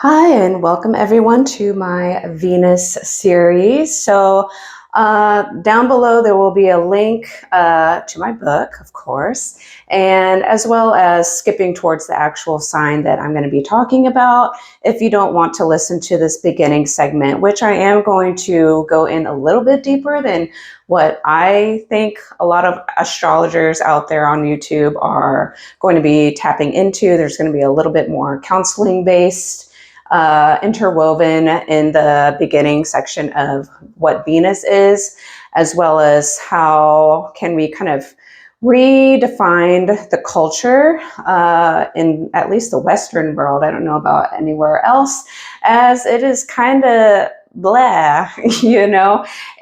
Hi, and welcome everyone to my Venus series. Down below there will be a link to my book, of course, and as well as skipping towards the actual sign that I'm going to be talking about if you don't want to listen to this beginning segment, which I am going to go in a little bit deeper than what I think a lot of astrologers out there on YouTube are going to be tapping into. There's going to be a little bit more counseling based interwoven in the beginning section of what Venus is, as well as how can we kind of redefine the culture in at least the Western world. I don't know about anywhere else, as it is kind of blah,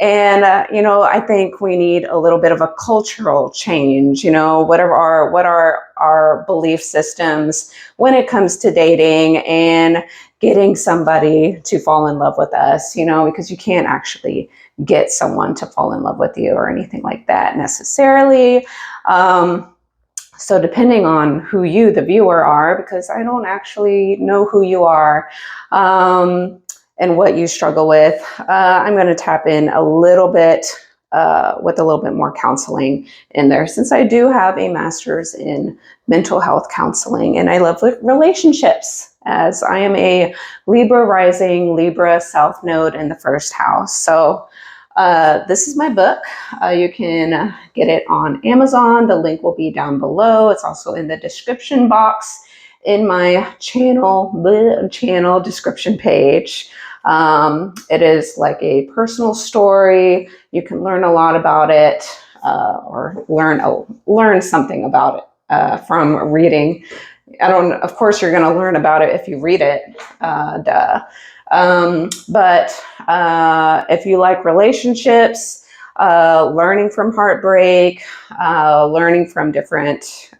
and I think we need a little bit of a cultural change. What are our belief systems when it comes to dating and getting somebody to fall in love with us, because you can't actually get someone to fall in love with you or anything like that necessarily. So depending on who you, the viewer, are, because I don't actually know who you are and what you struggle with, I'm going to tap in a little bit with a little bit more counseling in there, since I do have a master's in mental health counseling and I love relationships, as I am a Libra rising, Libra South Node in the first house. So this is my book. You can get it on Amazon. The link will be down below. It's also in the description box in my channel description page. It is like a personal story. You can learn a lot about it, or learn something about it from reading. Of course, you're going to learn about it if you read it. But if you like relationships, learning from heartbreak, learning from different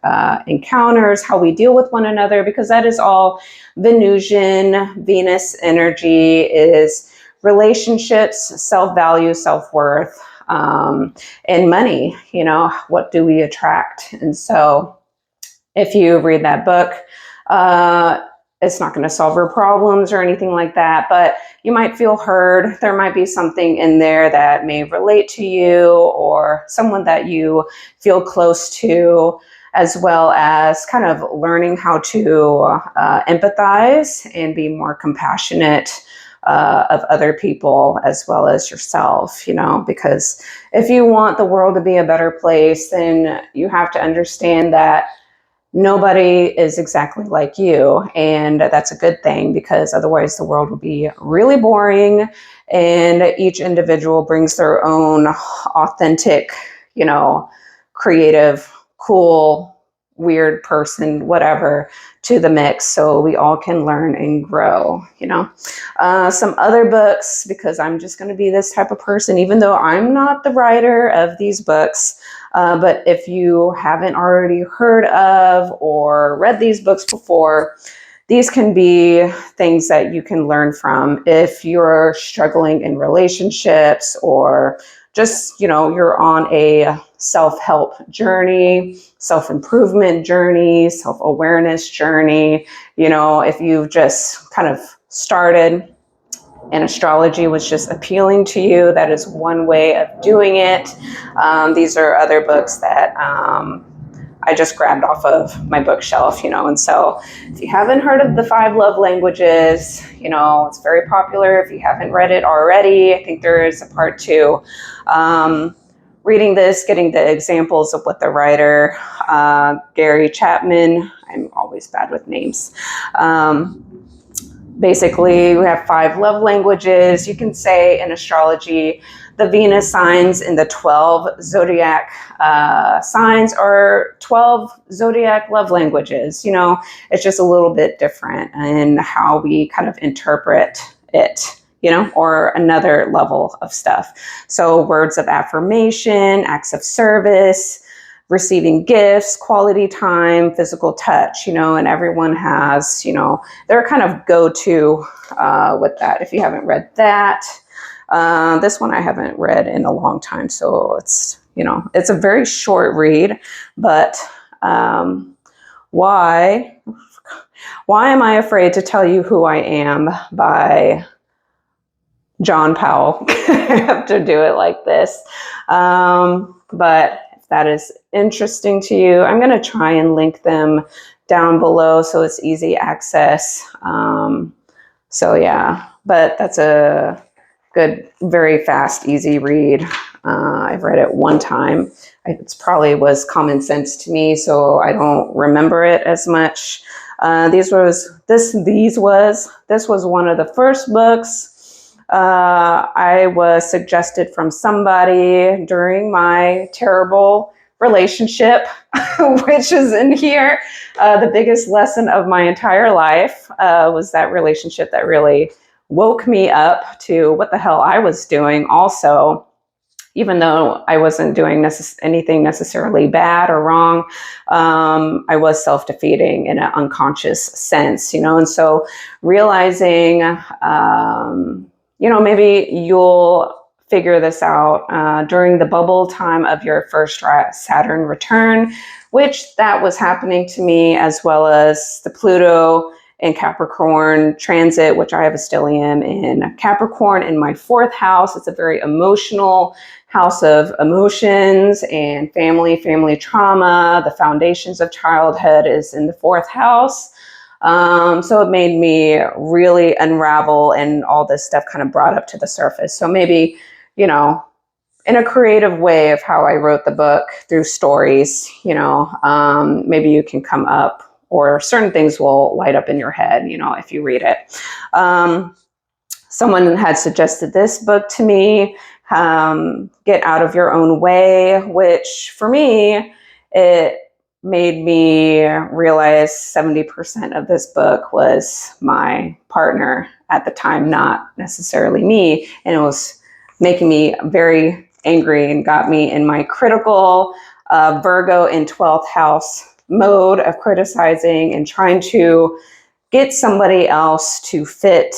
encounters, how we deal with one another, because that is all Venusian, Venus energy is relationships, self-value, self-worth, and money. What do we attract? And so if you read that book, it's not going to solve your problems or anything like that, but you might feel heard. There might be something in there that may relate to you or someone that you feel close to, as well as kind of learning how to empathize and be more compassionate of other people as well as yourself, because if you want the world to be a better place, then you have to understand that nobody is exactly like you, and that's a good thing, because otherwise the world would be really boring, and each individual brings their own authentic, creative, cool, weird person, whatever, to the mix, so we all can learn and grow. Some other books, because I'm just going to be this type of person, even though I'm not the writer of these books. But if you haven't already heard of or read these books before, these can be things that you can learn from if you're struggling in relationships, or just, you're on a self-help journey, self-improvement journey, self-awareness journey. If you've just kind of started and astrology was just appealing to you, that is one way of doing it. These are other books that I just grabbed off of my bookshelf, and so if you haven't heard of the 5 love languages, it's very popular. If you haven't read it already, I think there is a part 2. Reading this, getting the examples of what the writer, Gary Chapman, I'm always bad with names, basically, we have 5 love languages. You can say in astrology, the Venus signs in the 12 zodiac signs are 12 zodiac love languages. It's just a little bit different in how we kind of interpret it, or another level of stuff. So words of affirmation, acts of service, receiving gifts, quality time, physical touch, and everyone has, their kind of go-to with that. If you haven't read that, this one I haven't read in a long time, so it's, it's a very short read, but why Why Am I Afraid to Tell You Who I Am by John Powell. I have to do it like this. But if that is interesting to you, I'm going to try and link them down below so it's easy access. So yeah, but that's a good, very fast, easy read. I've read it one time. It probably was common sense to me, so I don't remember it as much. This was one of the first books I was suggested from somebody during my terrible relationship, which is in here. The biggest lesson of my entire life was that relationship that really woke me up to what the hell I was doing also. Even though I wasn't doing anything necessarily bad or wrong, I was self-defeating in an unconscious sense, and so realizing, maybe you'll figure this out during the bubble time of your first Saturn return, which that was happening to me, as well as the Pluto in Capricorn transit, which I have a stellium in Capricorn in my 4th house. It's a very emotional house of emotions and family trauma. The foundations of childhood is in the 4th house. So it made me really unravel, and all this stuff kind of brought up to the surface. So maybe, in a creative way of how I wrote the book through stories, maybe you can come up, or certain things will light up in your head, if you read it. Someone had suggested this book to me, Get Out of Your Own Way, which for me, it made me realize 70% of this book was my partner at the time, not necessarily me. And it was making me very angry and got me in my critical Virgo in 12th house mode of criticizing and trying to get somebody else to fit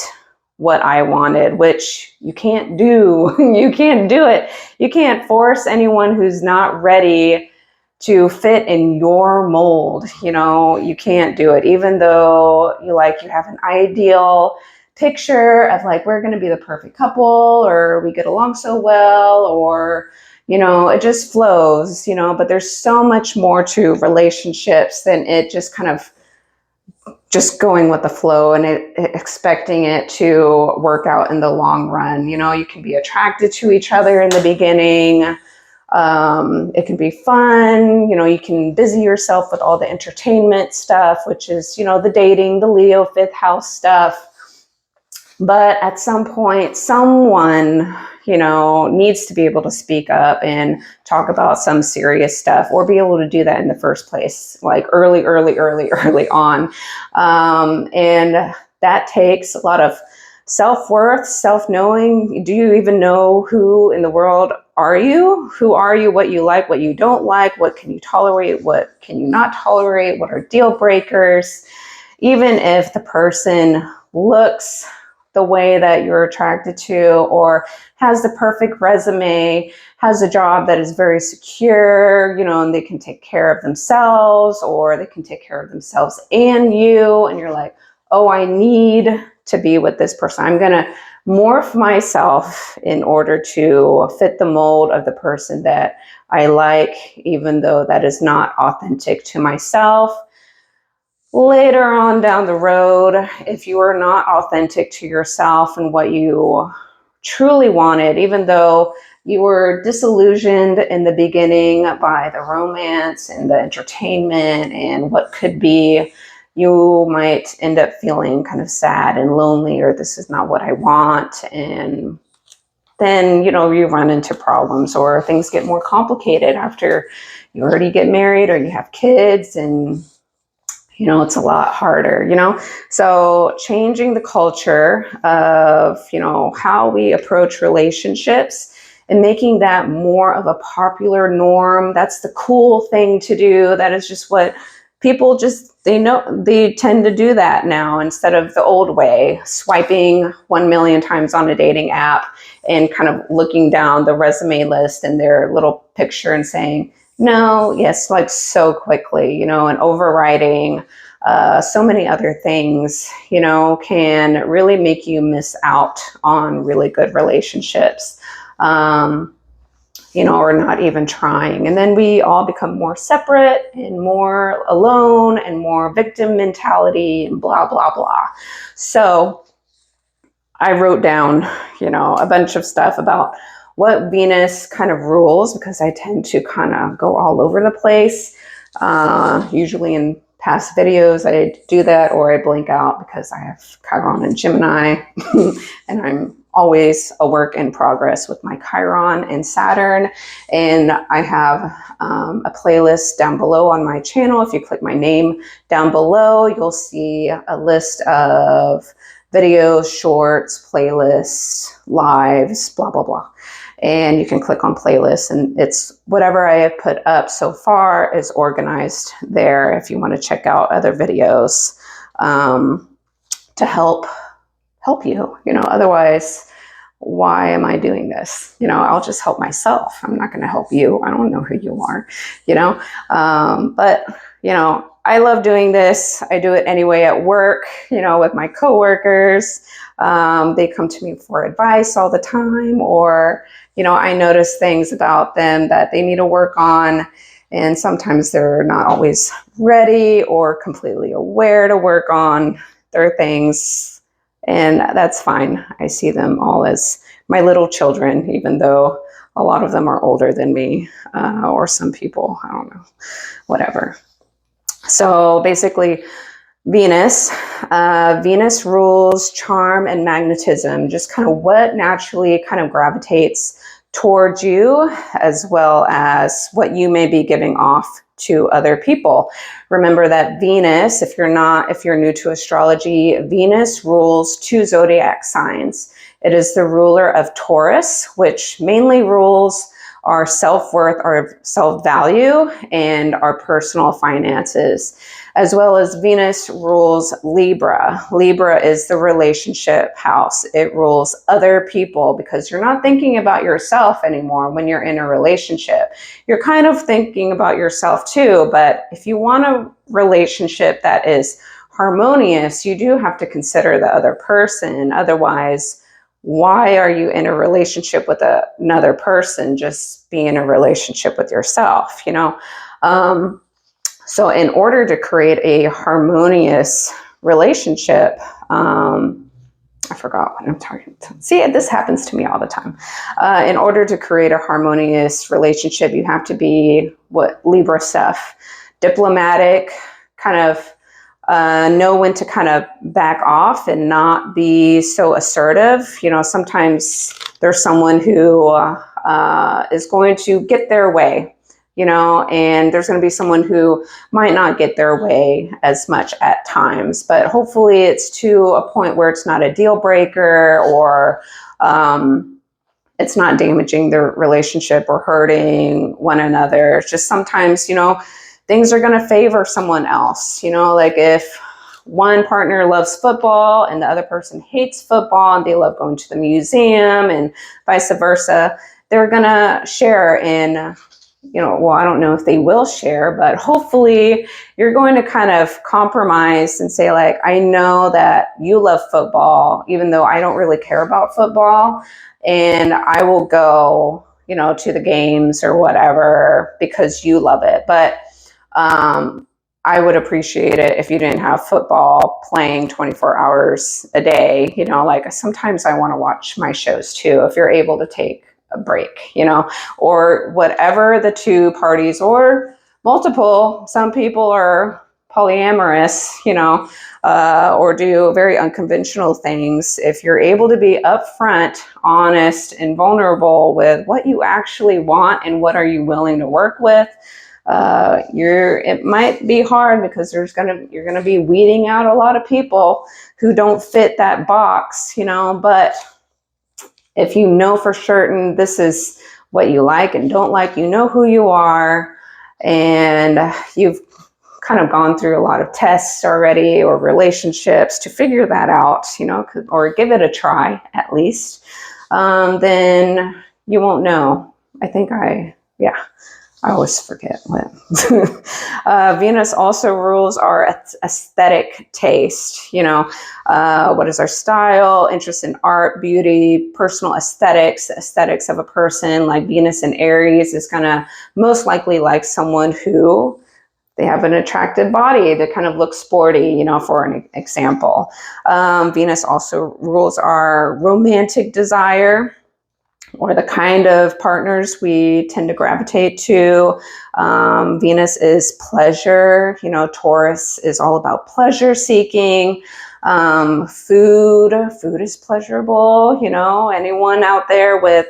what I wanted, which you can't do. You can't do it. You can't force anyone who's not ready to fit in your mold. You can't do it. Even though you have an ideal picture of we're going to be the perfect couple, or we get along so well, or it just flows, but there's so much more to relationships than it just kind of just going with the flow and expecting it to work out in the long run. You can be attracted to each other in the beginning. It can be fun. You can busy yourself with all the entertainment stuff, which is, the dating, the Leo 5th house stuff. But at some point, someone, needs to be able to speak up and talk about some serious stuff, or be able to do that in the first place, early on. And that takes a lot of self-worth, self-knowing. Do you even know who in the world are you? Who are you? What you like, what you don't like, what can you tolerate, what can you not tolerate, what are deal breakers? Even if the person looks the way that you're attracted to, or has the perfect resume, has a job that is very secure, and they can take care of themselves, or they can take care of themselves and you, and you're like, oh, I need to be with this person. I'm going to morph myself in order to fit the mold of the person that I like, even though that is not authentic to myself. Later on down the road, if you are not authentic to yourself and what you truly wanted, even though you were disillusioned in the beginning by the romance and the entertainment and what could be, you might end up feeling kind of sad and lonely, or this is not what I want. And then, you run into problems, or things get more complicated after you already get married or you have kids, and it's a lot harder, So changing the culture of, how we approach relationships and making that more of a popular norm. That's the cool thing to do. That is just what people they tend to do that now, instead of the old way, swiping 1 million times on a dating app and kind of looking down the resume list and their little picture and saying, no, yes, so quickly, and overriding so many other things, can really make you miss out on really good relationships. Or not even trying. And then we all become more separate and more alone and more victim mentality and blah, blah, blah. So I wrote down, a bunch of stuff about what Venus kind of rules, because I tend to kind of go all over the place. Usually in past videos, I do that, or I blank out because I have Chiron and Gemini, and I'm always a work in progress with my Chiron and Saturn. And I have a playlist down below on my channel. If you click my name down below, you'll see a list of videos, shorts, playlists, lives, blah, blah, blah. And you can click on playlists, and it's whatever I have put up so far is organized there if you want to check out other videos to help you. Otherwise, why am I doing this? I'll just help myself. I'm not going to help you. I don't know who you are, but I love doing this. I do it anyway at work, with my coworkers. They come to me for advice all the time, or, I notice things about them that they need to work on. And sometimes they're not always ready or completely aware to work on their things. And that's fine. I see them all as my little children, even though a lot of them are older than me, or some people, I don't know, whatever. So basically, Venus rules charm and magnetism, just kind of what naturally kind of gravitates towards you, as well as what you may be giving off to other people. Remember that Venus, if you're new to astrology, Venus rules 2 zodiac signs. It is the ruler of Taurus, which mainly rules our self-worth, our self-value, and our personal finances, as well as Venus rules Libra. Libra is the relationship house. It rules other people, because you're not thinking about yourself anymore when you're in a relationship. You're kind of thinking about yourself too, but if you want a relationship that is harmonious, you do have to consider the other person. Otherwise, why are you in a relationship with another person? Just be in a relationship with yourself, So in order to create a harmonious relationship, I forgot what I'm talking about. See, this happens to me all the time. In order to create a harmonious relationship, you have to be what Libra stuff, diplomatic, kind of know when to kind of back off and not be so assertive. Sometimes there's someone who is going to get their way, and there's going to be someone who might not get their way as much at times, but hopefully it's to a point where it's not a deal breaker, or it's not damaging their relationship or hurting one another. It's just sometimes, things are going to favor someone else. Like if one partner loves football and the other person hates football, and they love going to the museum and vice versa, they're going to share in, I don't know if they will share, but hopefully you're going to kind of compromise and say, like, I know that you love football, even though I don't really care about football, and I will go, to the games or whatever because you love it. But I would appreciate it if you didn't have football playing 24 hours a day. Like sometimes I want to watch my shows too, if you're able to take a break, or whatever the two parties, or multiple. Some people are polyamorous, or do very unconventional things. If you're able to be upfront, honest, and vulnerable with what you actually want and what are you willing to work with, it might be hard because you're gonna be weeding out a lot of people who don't fit that box, but if you know for certain this is what you like and don't like, who you are, and you've kind of gone through a lot of tests already or relationships to figure that out, or give it a try at least, then you won't know. I always forget what. Venus also rules our aesthetic taste. What is our style, interest in art, beauty, personal aesthetics, the aesthetics of a person. Like Venus in Aries is going to most likely like someone who they have an attractive body that kind of looks sporty, for an example. Venus also rules our romantic desire, or the kind of partners we tend to gravitate to. Venus is pleasure. Taurus is all about pleasure seeking. Food is pleasurable. Anyone out there with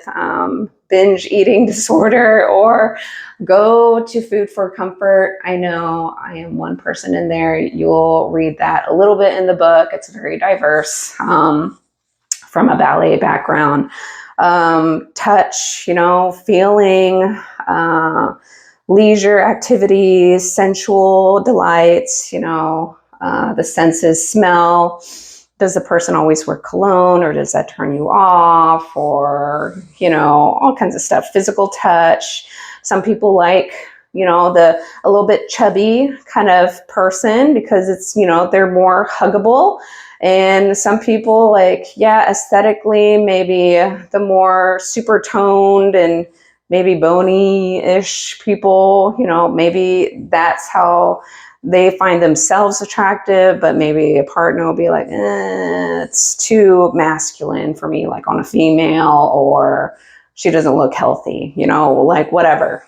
binge eating disorder or go to food for comfort. I know I am one person in there. You'll read that a little bit in the book. It's very diverse, from a ballet background. Touch, feeling, leisure activities, sensual delights, the senses. Smell. Does the person always wear cologne, or does that turn you off? Or, all kinds of stuff. Physical touch. Some people like, a little bit chubby kind of person because it's, they're more huggable. And some people aesthetically, maybe the more super toned and maybe bony-ish people, maybe that's how they find themselves attractive, but maybe a partner will be like, it's too masculine for me, like on a female, or she doesn't look healthy, whatever.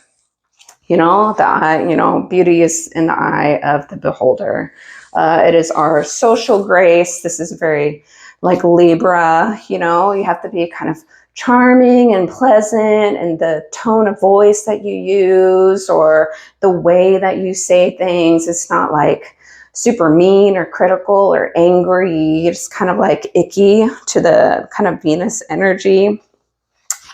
The eye, beauty is in the eye of the beholder. It is our social grace. This is very like Libra, you have to be kind of charming and pleasant, and the tone of voice that you use or the way that you say things, it's not like super mean or critical or angry. It's kind of like icky to the kind of Venus energy.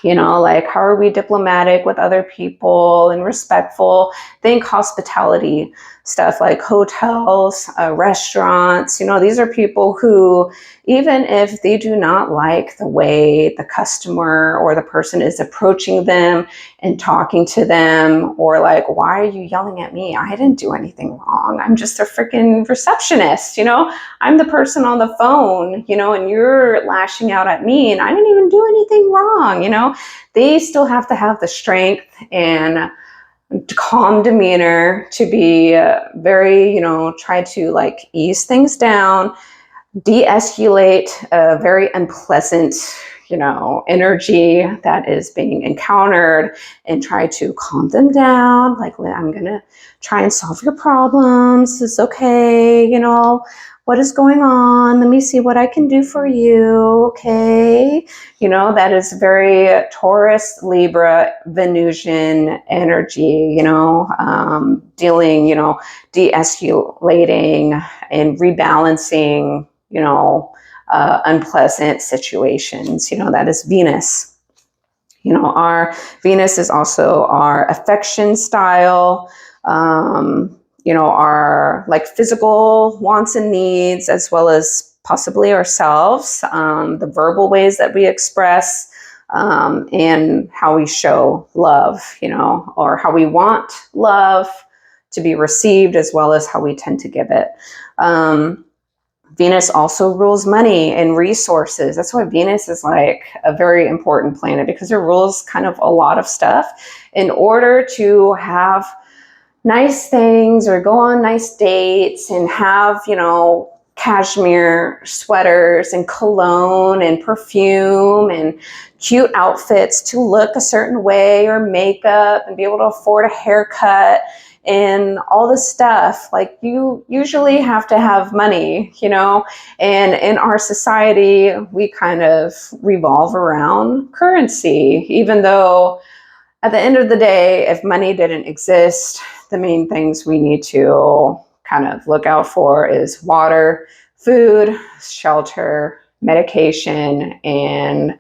How are we diplomatic with other people and respectful? Think hospitality stuff like hotels, restaurants. These are people who, even if they do not like the way the customer or the person is approaching them and talking to them, or like, why are you yelling at me? I didn't do anything wrong. I'm just a freaking receptionist. I'm the person on the phone, and you're lashing out at me and I didn't even do anything wrong. They still have to have the strength and calm demeanor to be very, try to like ease things down, de-escalate a very unpleasant, energy that is being encountered, and try to calm them down. Like, I'm going to try and solve your problems. It's okay. What is going on? Let me see what I can do for you. Okay. That is very Taurus, Libra, Venusian energy, dealing, de-escalating and rebalancing, unpleasant situations. That is Venus. Our Venus is also our affection style, our like physical wants and needs, as well as possibly ourselves, the verbal ways that we express, and how we show love, or how we want love to be received, as well as how we tend to give it. Venus also rules money and resources. That's why Venus is like a very important planet, because it rules kind of a lot of stuff. In order to have nice things or go on nice dates and have, cashmere sweaters and cologne and perfume and cute outfits to look a certain way, or makeup, and be able to afford a haircut and all this stuff, like you usually have to have money, and in our society, we kind of revolve around currency, even though at the end of the day, if money didn't exist, the main things we need to kind of look out for is water, food, shelter, medication, and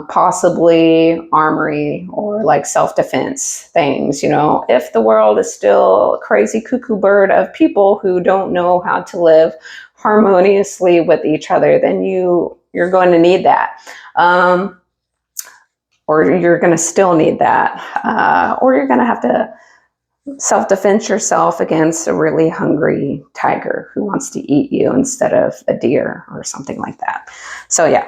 possibly armory or like self-defense things. If the world is still a crazy cuckoo bird of people who don't know how to live harmoniously with each other, then you're going to need that. or you're going to still need that, or you're going to have to self-defense yourself against a really hungry tiger who wants to eat you instead of a deer or something like that. So yeah.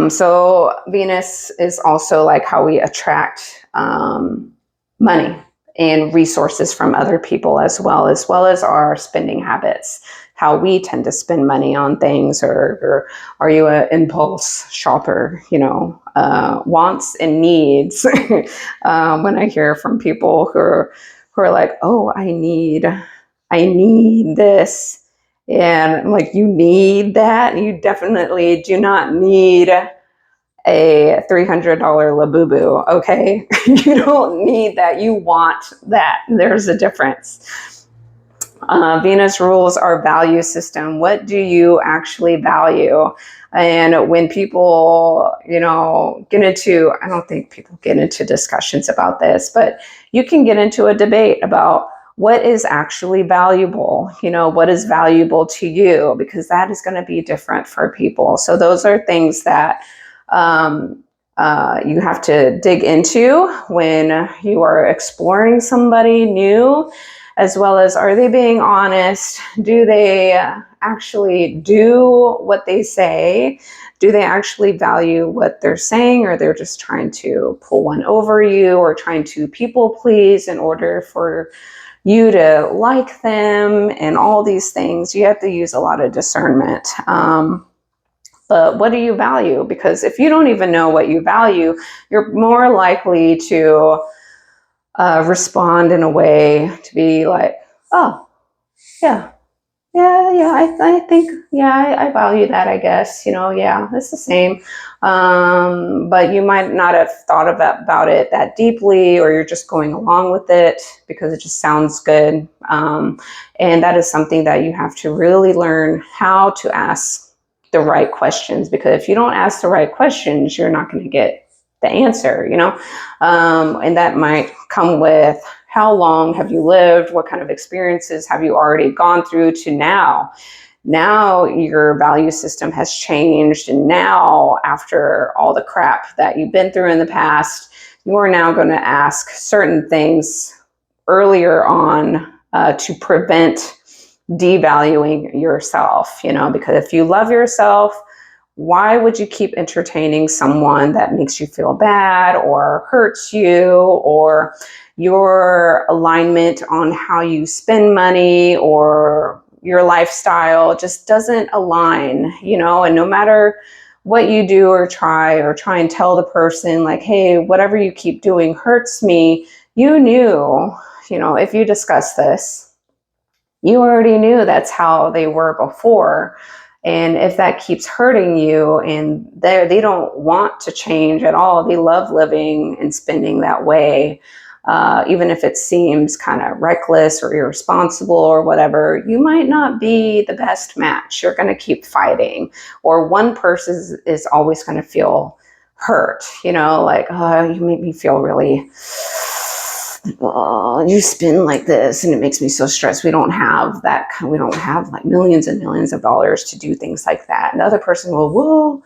So Venus is also like how we attract money and resources from other people, as well as our spending habits, how we tend to spend money on things, or are you an impulse shopper, wants and needs. When I hear from people who are like, oh, I need this. And I'm like, you need that? You definitely do not need a $300 Labubu, okay? You don't need that. You want that. There's a difference. Venus rules our value system. What do you actually value? And when people, get into, I don't think people get into discussions about this, but you can get into a debate about what is actually valuable, what is valuable to you, because that is going to be different for people. So those are things that you have to dig into when you are exploring somebody new, as well as, are they being honest? Do they actually do what they say? Do they actually value what they're saying, or they're just trying to pull one over you, or trying to people please in order for you to like them, and all these things? You have to use a lot of discernment. But what do you value? Because if you don't even know what you value, you're more likely to respond in a way to be like, oh, yeah, I think, I value that, I guess, yeah, it's the same. But you might not have thought about it that deeply, or you're just going along with it because it just sounds good. And that is something that you have to really learn how to ask the right questions, because if you don't ask the right questions, you're not going to get the answer, and that might come with, how long have you lived? What kind of experiences have you already gone through to now? Now your value system has changed. And now, after all the crap that you've been through in the past, you are now going to ask certain things earlier on to prevent devaluing yourself, because if you love yourself, why would you keep entertaining someone that makes you feel bad or hurts you, or your alignment on how you spend money or your lifestyle just doesn't align, and no matter what you do or try and tell the person like, hey, whatever you keep doing hurts me, you knew, if you discuss this, you already knew that's how they were before. And if that keeps hurting you, and they don't want to change at all, they love living and spending that way, even if it seems kind of reckless or irresponsible or whatever, you might not be the best match. You're going to keep fighting, or one person is always going to feel hurt, like, oh, you make me feel really, you spin like this and it makes me so stressed. We don't have like millions and millions of dollars to do things like that. And the other person will, well,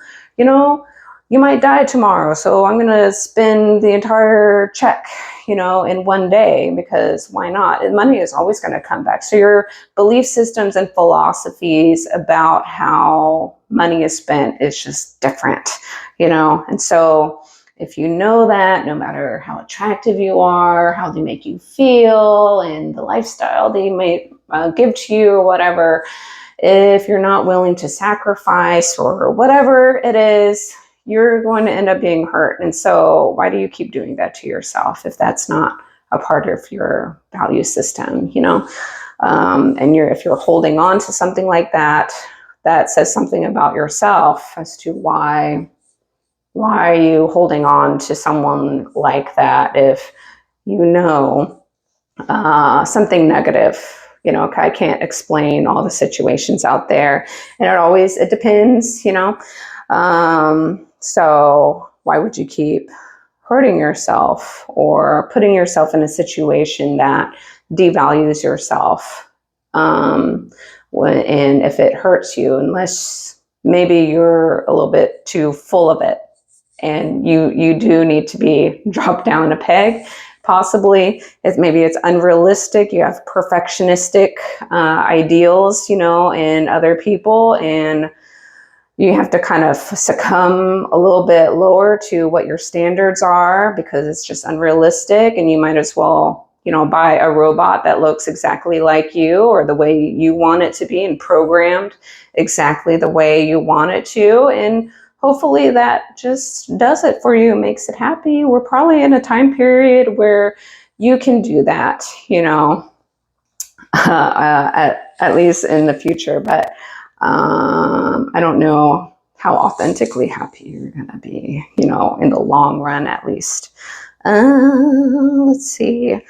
you might die tomorrow, so I'm going to spend the entire check, in one day, because why not? And money is always going to come back. So your belief systems and philosophies about how money is spent is just different, and so if you know that, no matter how attractive you are, how they make you feel, and the lifestyle they may give to you or whatever, if you're not willing to sacrifice or whatever it is, you're going to end up being hurt. And so why do you keep doing that to yourself if that's not a part of your value system, and if you're holding on to something like that, that says something about yourself as to why are you holding on to someone like that if something negative. I can't explain all the situations out there, and it depends, so why would you keep hurting yourself or putting yourself in a situation that devalues yourself? And if it hurts you, unless maybe you're a little bit too full of it and you do need to be dropped down a peg. Possibly, maybe it's unrealistic. You have perfectionistic ideals, in other people, and you have to kind of succumb a little bit lower to what your standards are because it's just unrealistic, and you might as well, buy a robot that looks exactly like you or the way you want it to be and programmed exactly the way you want it to. And hopefully that just does it for you, makes it happy. We're probably in a time period where you can do that, at least in the future. But I don't know how authentically happy you're going to be, in the long run, at least. Let's see.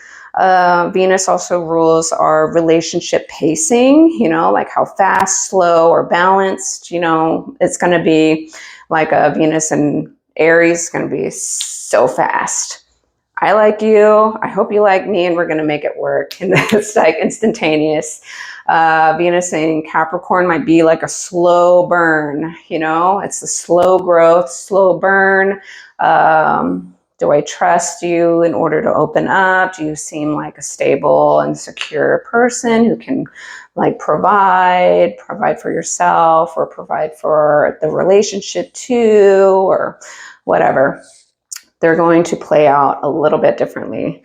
Venus also rules our relationship pacing, like how fast, slow, or balanced, it's going to be like a Venus in Aries is going to be so fast. I like you, I hope you like me, and we're going to make it work. And it's like instantaneous. Venus in Capricorn might be like a slow burn, it's a slow growth, slow burn. Do I trust you in order to open up? Do you seem like a stable and secure person who can provide for yourself or provide for the relationship too, or whatever? They're going to play out a little bit differently.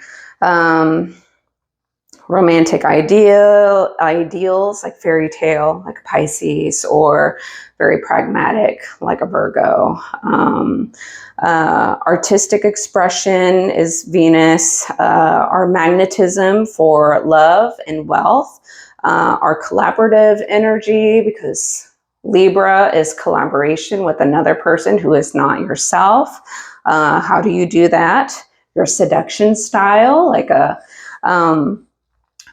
Romantic ideals like fairy tale, like Pisces, or very pragmatic, like a Virgo. Artistic expression is Venus. Our magnetism for love and wealth. Our collaborative energy, because Libra is collaboration with another person who is not yourself. How do you do that? Your seduction style, like a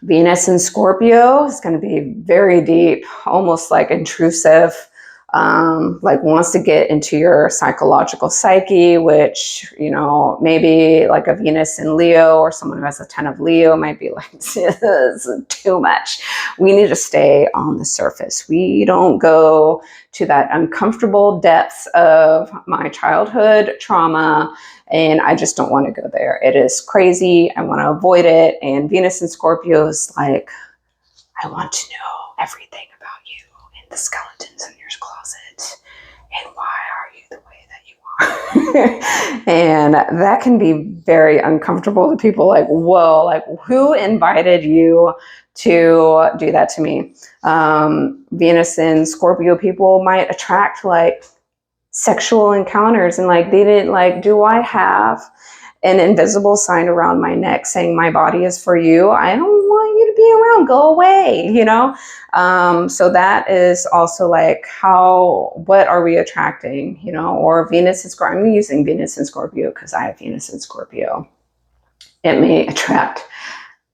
Venus in Scorpio is going to be very deep, almost like intrusive, wants to get into your psychological psyche, which, maybe like a Venus in Leo or someone who has a 10 of Leo might be like, this is too much. We need to stay on the surface. We don't go to that uncomfortable depths of my childhood trauma, and I just don't want to go there. It is crazy. I want to avoid it. And Venus in Scorpio is like, I want to know everything about you and the skeletons in your closet. And why are you the way that you are? And that can be very uncomfortable to people. Like, whoa, like who invited you to do that to me? Venus in Scorpio people might attract sexual encounters, and they didn't do I have an invisible sign around my neck saying my body is for you? I don't want you to be around, go away, so that is also what are we attracting, or Venus in Scorpio. I'm using Venus in Scorpio because I have Venus in Scorpio. It may attract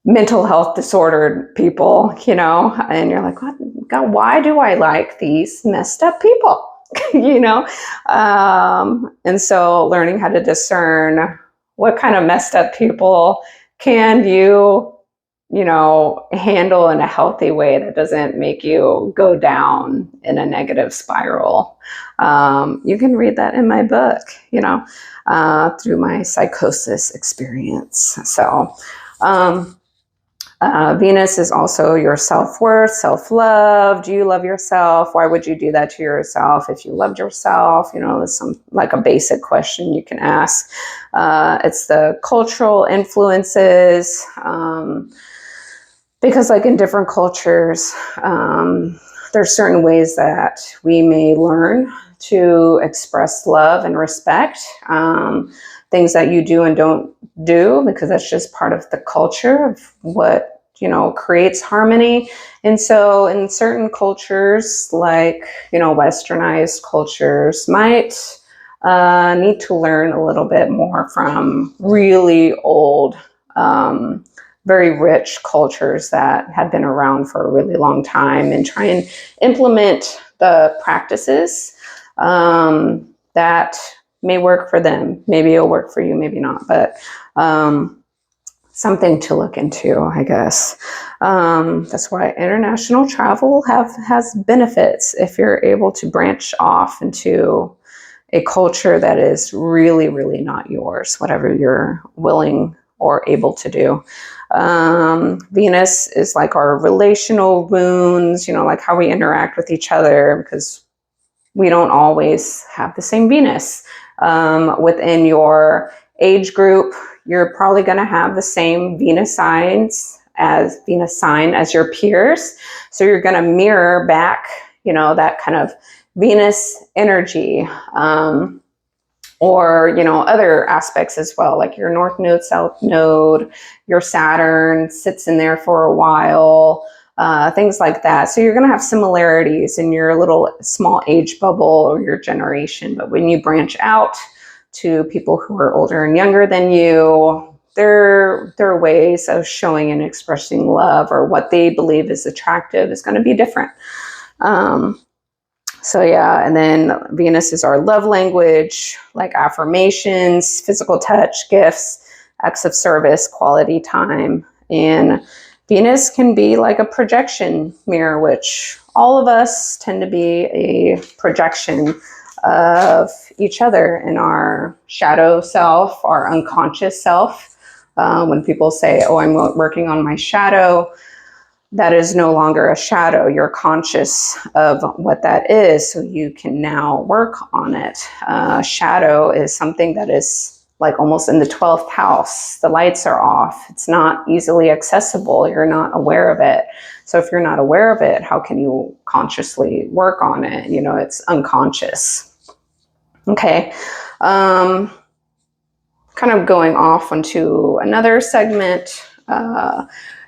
mental health disordered people, and you're like, what? God, why do I like these messed up people? And so learning how to discern what kind of messed up people can you handle in a healthy way that doesn't make you go down in a negative spiral. You can read that in my book, through my psychosis experience. So, Venus is also your self-worth, self-love. Do you love yourself? Why would you do that to yourself if you loved yourself? There's a basic question you can ask. It's the cultural influences, because in different cultures, there's certain ways that we may learn to express love and respect. Things that you do and don't do, because that's just part of the culture of what, creates harmony. And so in certain cultures, westernized cultures might need to learn a little bit more from really old, very rich cultures that have been around for a really long time, and try and implement the practices that may work for them. Maybe it'll work for you, maybe not, but something to look into, I guess. That's why international travel has benefits if you're able to branch off into, a culture that is really, really not yours, whatever you're willing or able to do. Venus is like our relational wounds, like how we interact with each other, because we don't always have the same Venus. Within your age group, you're probably going to have the same Venus sign as your peers. So you're going to mirror back, that kind of Venus energy. Or, other aspects as well, like your North Node, South Node, your Saturn sits in there for a while, things like that. So you're going to have similarities in your little small age bubble or your generation. But when you branch out to people who are older and younger than you, their ways of showing and expressing love or what they believe is attractive is going to be different. So yeah, and then Venus is our love language, like affirmations, physical touch, gifts, acts of service, quality time. And Venus can be like a projection mirror, which all of us tend to be a projection of each other in our shadow self, our unconscious self. When people say, oh, I'm working on my shadow, that is no longer a shadow. You're conscious of what that is, so you can now work on it. Shadow is something that is like almost in the 12th house. The lights are off. It's not easily accessible. You're not aware of it. So if you're not aware of it, how can you consciously work on it? It's unconscious. Okay. Kind of going off onto another segment.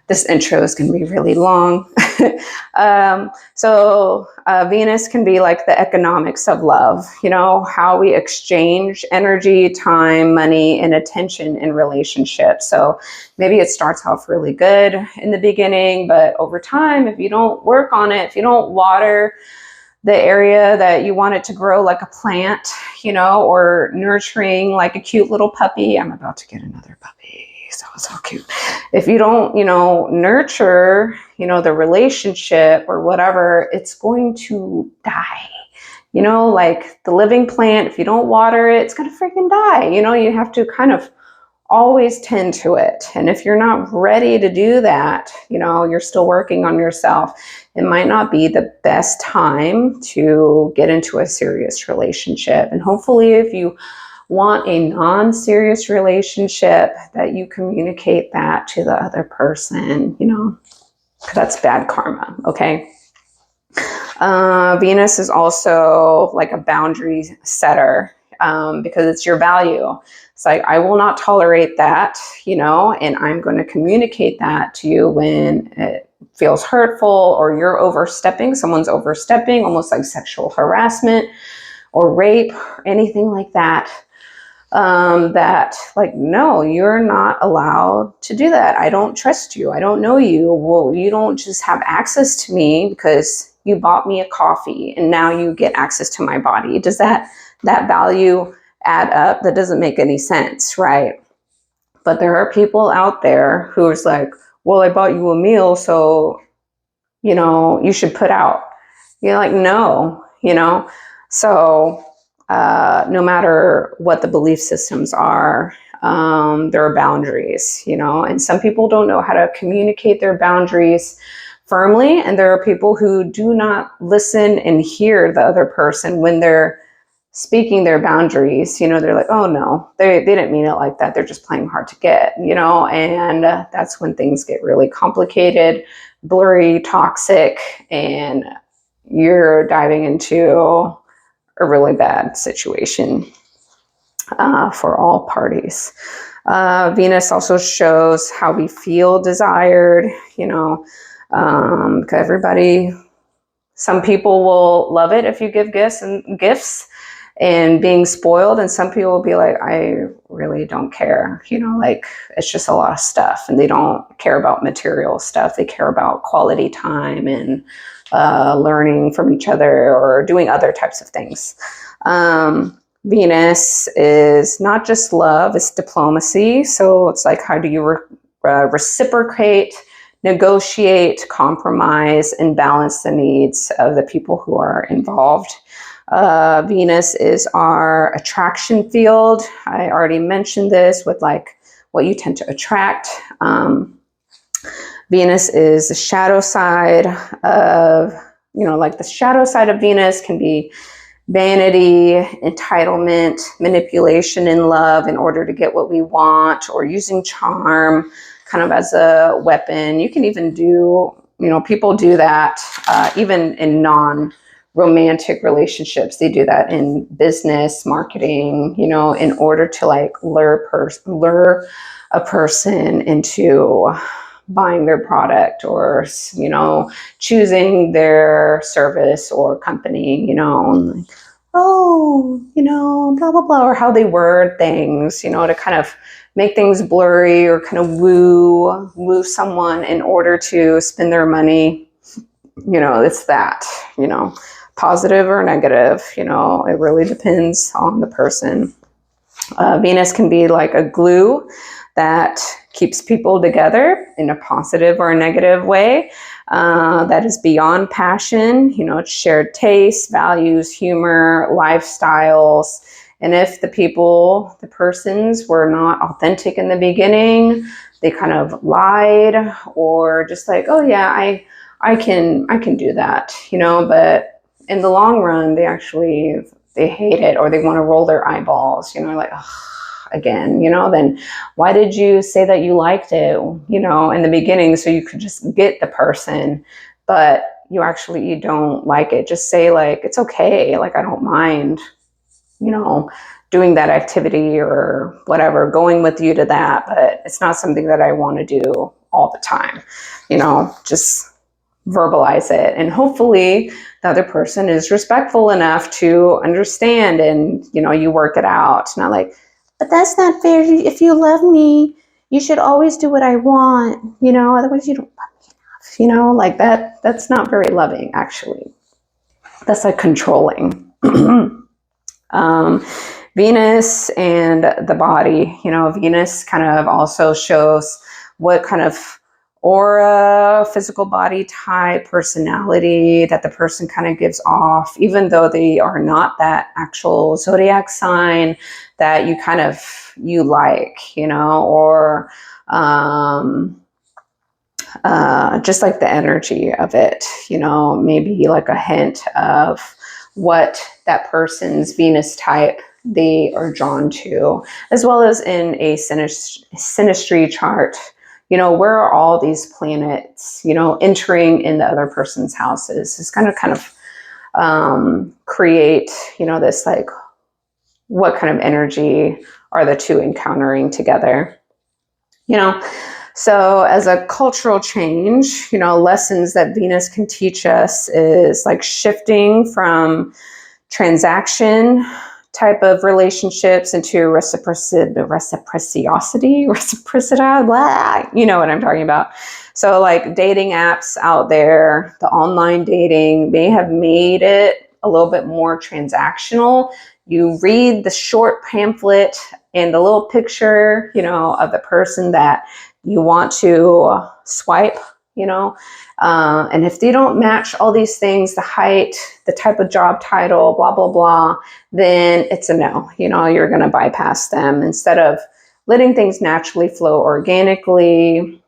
This intro is going to be really long. So Venus can be like the economics of love, how we exchange energy, time, money, and attention in relationships. So maybe it starts off really good in the beginning, but over time, if you don't work on it, if you don't water the area that you want it to grow like a plant, or nurturing like a cute little puppy. I'm about to get another puppy. So cute. If you don't, nurture, the relationship or whatever, it's going to die. Like the living plant, if you don't water it, it's going to freaking die. You have to kind of always tend to it. And if you're not ready to do that, you're still working on yourself, it might not be the best time to get into a serious relationship. And hopefully if you want a non-serious relationship, that you communicate that to the other person, because that's bad karma, okay? Venus is also like a boundary setter, because it's your value. It's like, I will not tolerate that, and I'm going to communicate that to you when it feels hurtful or you're overstepping, someone's overstepping, almost like sexual harassment or rape or anything like that. That like, no, you're not allowed to do that. I don't trust you. I don't know you. Well, you don't just have access to me because you bought me a coffee and now you get access to my body. Does that value add up? That doesn't make any sense, right? But there are people out there who is like, well, I bought you a meal, so, you should put out. You're like, no, so no matter what the belief systems are, there are boundaries, and some people don't know how to communicate their boundaries firmly. And there are people who do not listen and hear the other person when they're speaking their boundaries. They're like, oh no, they didn't mean it like that. They're just playing hard to get, and that's when things get really complicated, blurry, toxic, and you're diving into a really bad situation for all parties. Venus also shows how we feel desired, because some people will love it if you give gifts and being spoiled, and some people will be like, I really don't care, like it's just a lot of stuff, and they don't care about material stuff. They care about quality time and learning from each other or doing other types of things. Venus is not just love, it's diplomacy. So it's like, how do you reciprocate negotiate, compromise, and balance the needs of the people who are involved. Venus is our attraction field. I already mentioned this with like what you tend to attract. Venus is the shadow side of, like the shadow side of Venus can be vanity, entitlement, manipulation in love in order to get what we want, or using charm kind of as a weapon. You can even do, people do that even in non-romantic relationships. They do that in business, marketing, in order to like lure a person into buying their product, or choosing their service or company, like, oh, blah blah blah, or how they word things, to kind of make things blurry, or kind of woo someone in order to spend their money. It's that, positive or negative, it really depends on the person. Venus can be like a glue that keeps people together in a positive or a negative way. That is beyond passion. It's shared tastes, values, humor, lifestyles. And if the persons were not authentic in the beginning, they kind of lied, or just like, oh yeah, I can do that, but in the long run, they hate it, or they want to roll their eyeballs, like, oh, again, then why did you say that you liked it, in the beginning, so you could just get the person, but you don't like it. Just say like, it's okay, like I don't mind, doing that activity or whatever, going with you to that, but it's not something that I want to do all the time, just verbalize it, and hopefully the other person is respectful enough to understand, and you work it out. It's not like, but that's not fair. If you love me, you should always do what I want, otherwise you don't love me enough, like that's not very loving, actually. That's like controlling. Venus and the body, Venus kind of also shows what kind of aura, physical body type, personality that the person kind of gives off, even though they are not that actual zodiac sign that you like, or just like the energy of it, maybe like a hint of what that person's Venus type they are drawn to, as well as in a synastry chart. Where are all these planets, entering in the other person's houses? It's kind of create, this like, what kind of energy are the two encountering together? So as a cultural change, lessons that Venus can teach us is like shifting from transaction type of relationships into reciprocity, blah, you know what I'm talking about. So like dating apps out there, the online dating may have made it a little bit more transactional. You read the short pamphlet and the little picture, of the person that you want to swipe, and if they don't match all these things, the height, the type of job title, blah, blah, blah, then it's a no. You're going to bypass them instead of letting things naturally flow organically,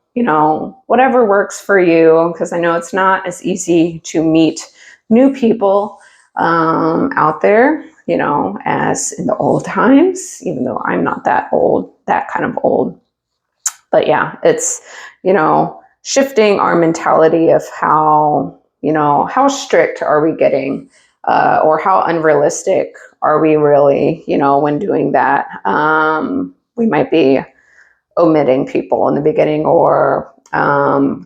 whatever works for you. Because I know it's not as easy to meet new people out there, as in the old times, even though I'm not that kind of old. But yeah, it's, shifting our mentality of how strict are we getting, or how unrealistic are we really, when doing that. We might be omitting people in the beginning, or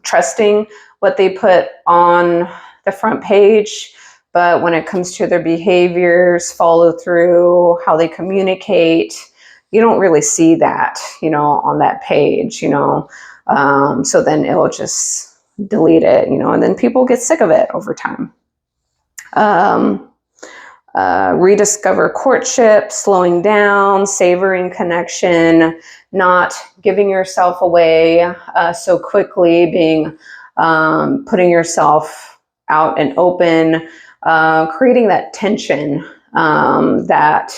trusting what they put on the front page. But when it comes to their behaviors, follow through, how they communicate, you don't really see that, on that page, so then it'll just delete it, and then people get sick of it over time. rediscover courtship, slowing down, savoring connection, not giving yourself away so quickly, being putting yourself out and open, creating that tension that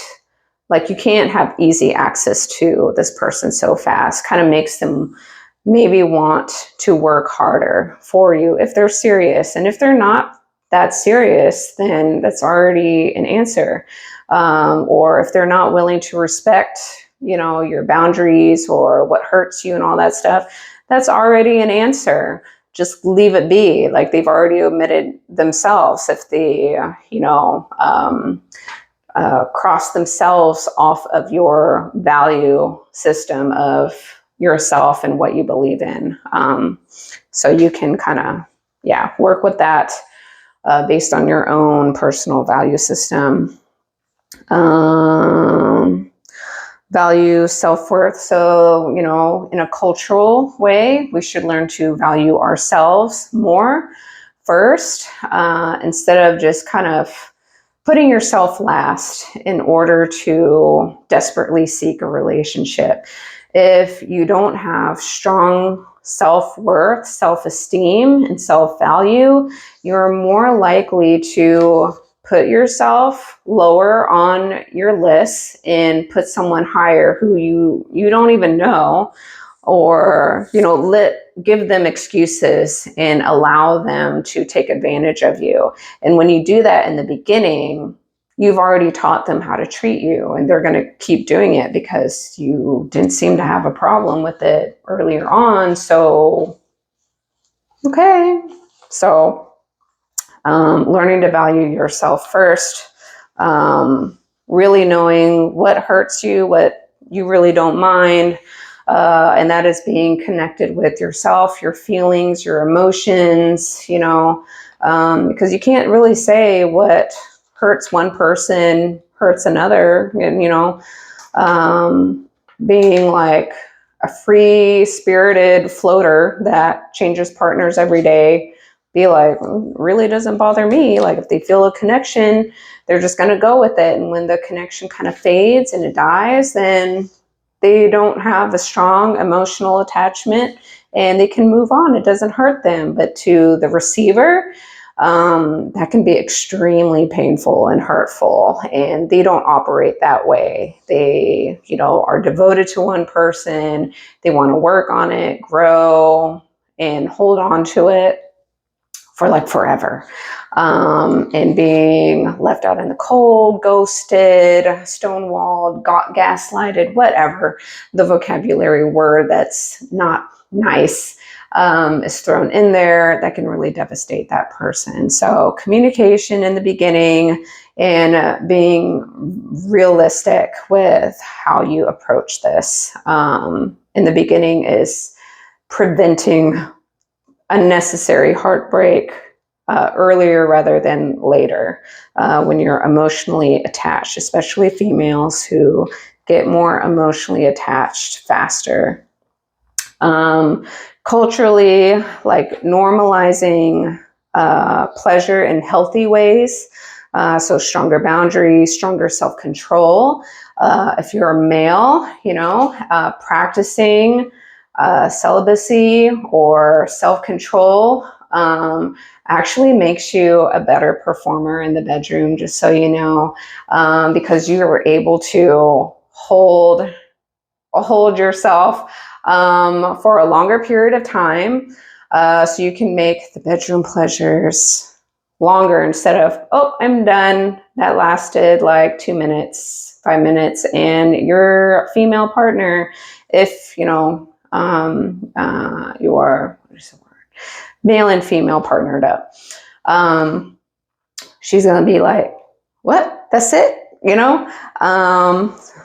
like you can't have easy access to this person so fast, kind of makes them maybe want to work harder for you if they're serious. And if they're not that serious, then that's already an answer. Or if they're not willing to respect, your boundaries or what hurts you and all that stuff, that's already an answer. Just leave it be. Like they've already omitted themselves if they, cross themselves off of your value system of yourself and what you believe in. So you can kind of, work with that based on your own personal value system. Value self-worth. So, in a cultural way, we should learn to value ourselves more first, instead of just kind of putting yourself last in order to desperately seek a relationship. If you don't have strong self-worth, self-esteem, and self-value, you're more likely to put yourself lower on your list and put someone higher who you don't even know, or give them excuses and allow them to take advantage of you. And when you do that in the beginning, you've already taught them how to treat you, and they're going to keep doing it because you didn't seem to have a problem with it earlier on. So, okay. So, learning to value yourself first, really knowing what hurts you, what you really don't mind, and that is being connected with yourself, your feelings, your emotions, because you can't really say what hurts one person hurts another, and being like a free-spirited floater that changes partners every day, be like, really doesn't bother me. Like if they feel a connection, they're just going to go with it. And when the connection kind of fades and it dies, then they don't have a strong emotional attachment and they can move on. It doesn't hurt them. But to the receiver, that can be extremely painful and hurtful, and they don't operate that way. They, are devoted to one person. They want to work on it, grow, and hold on to it for like forever. And being left out in the cold, ghosted, stonewalled, gaslighted, whatever the vocabulary word that's not nice is thrown in there, that can really devastate that person. So communication in the beginning and being realistic with how you approach this in the beginning is preventing unnecessary heartbreak earlier rather than later, when you're emotionally attached, especially females who get more emotionally attached faster. Culturally, like normalizing pleasure in healthy ways, so stronger boundaries, stronger self-control. If you're a male, practicing celibacy or self-control actually makes you a better performer in the bedroom, just so you know, because you were able to hold yourself for a longer period of time, so you can make the bedroom pleasures longer instead of, oh, I'm done. That lasted like 2 minutes, 5 minutes, and your female partner, if you are, what is the word? Male and female partnered up, she's gonna be like, what? That's it?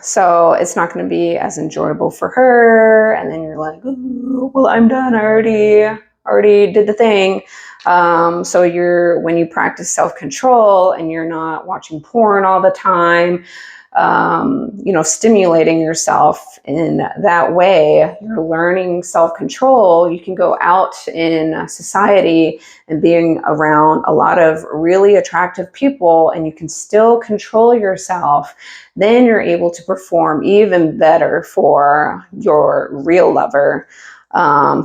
So it's not going to be as enjoyable for her. And then you're like, well, I'm done. I already did the thing. So when you practice self-control and you're not watching porn all the time, stimulating yourself in that way. You're learning self-control. You can go out in society and being around a lot of really attractive people, and you can still control yourself. Then you're able to perform even better for your real lover,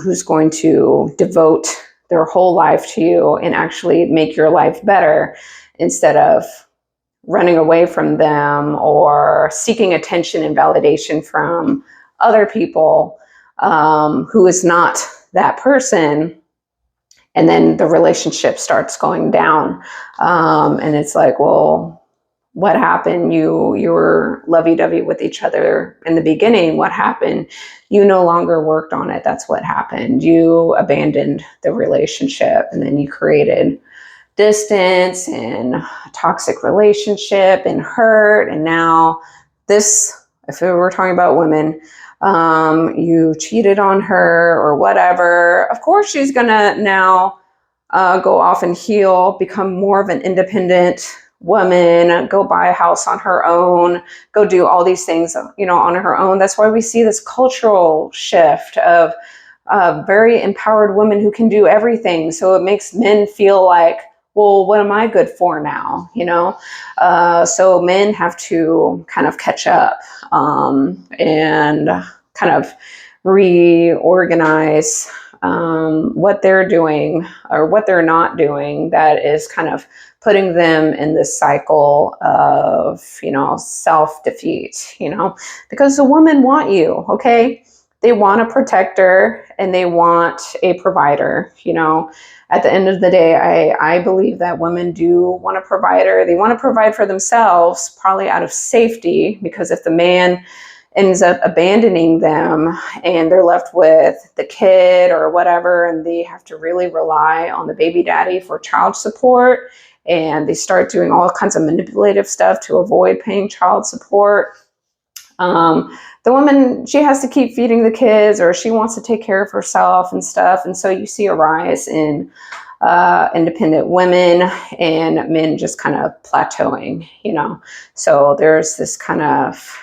who's going to devote their whole life to you and actually make your life better, instead of running away from them or seeking attention and validation from other people, who is not that person. And then the relationship starts going down. And it's like, well, what happened? You were lovey-dovey with each other in the beginning. What happened? You no longer worked on it. That's what happened. You abandoned the relationship, and then you created distance and a toxic relationship and hurt. And now this, if we were talking about women, you cheated on her or whatever, of course she's gonna now go off and heal, become more of an independent woman, go buy a house on her own, go do all these things, on her own. That's why we see this cultural shift of very empowered women who can do everything. So it makes men feel like, well, what am I good for now? So men have to kind of catch up, and kind of reorganize what they're doing or what they're not doing, that is kind of putting them in this cycle of, self-defeat, because the women want you, okay? They want a protector and they want a provider. At the end of the day, I believe that women do want a provider. They want to provide for themselves, probably out of safety, because if the man ends up abandoning them and they're left with the kid or whatever, and they have to really rely on the baby daddy for child support, and they start doing all kinds of manipulative stuff to avoid paying child support, the woman, she has to keep feeding the kids, or she wants to take care of herself and stuff. And so you see a rise in independent women, and men just kind of plateauing, So there's this kind of,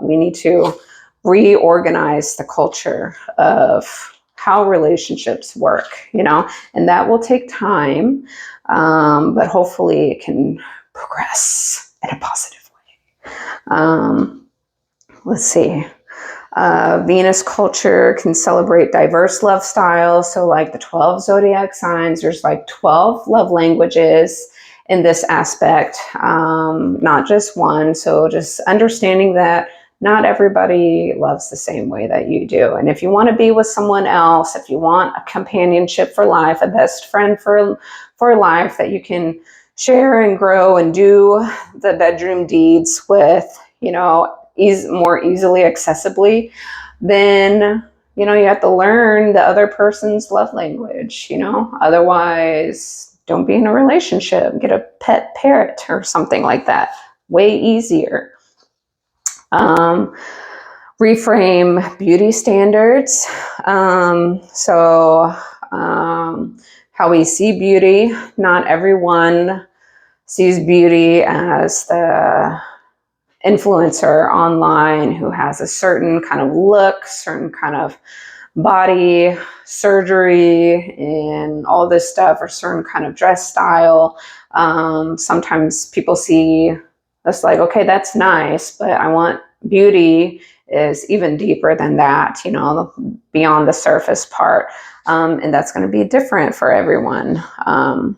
we need to reorganize the culture of how relationships work, and that will take time, but hopefully it can progress in a positive way. Let's see. Venus culture can celebrate diverse love styles. So like the 12 zodiac signs, there's like 12 love languages in this aspect, not just one. So just understanding that not everybody loves the same way that you do. And if you want to be with someone else, if you want a companionship for life, a best friend for life that you can share and grow and do the bedroom deeds with, more easily accessibly, then you have to learn the other person's love language. Otherwise, don't be in a relationship. Get a pet parrot or something like that. Way easier. Reframe beauty standards. How we see beauty. Not everyone sees beauty as the influencer online who has a certain kind of look, certain kind of body, surgery, and all this stuff, or certain kind of dress style. Sometimes people see us like, okay, that's nice, but I want beauty is even deeper than that, beyond the surface part. And that's going to be different for everyone. And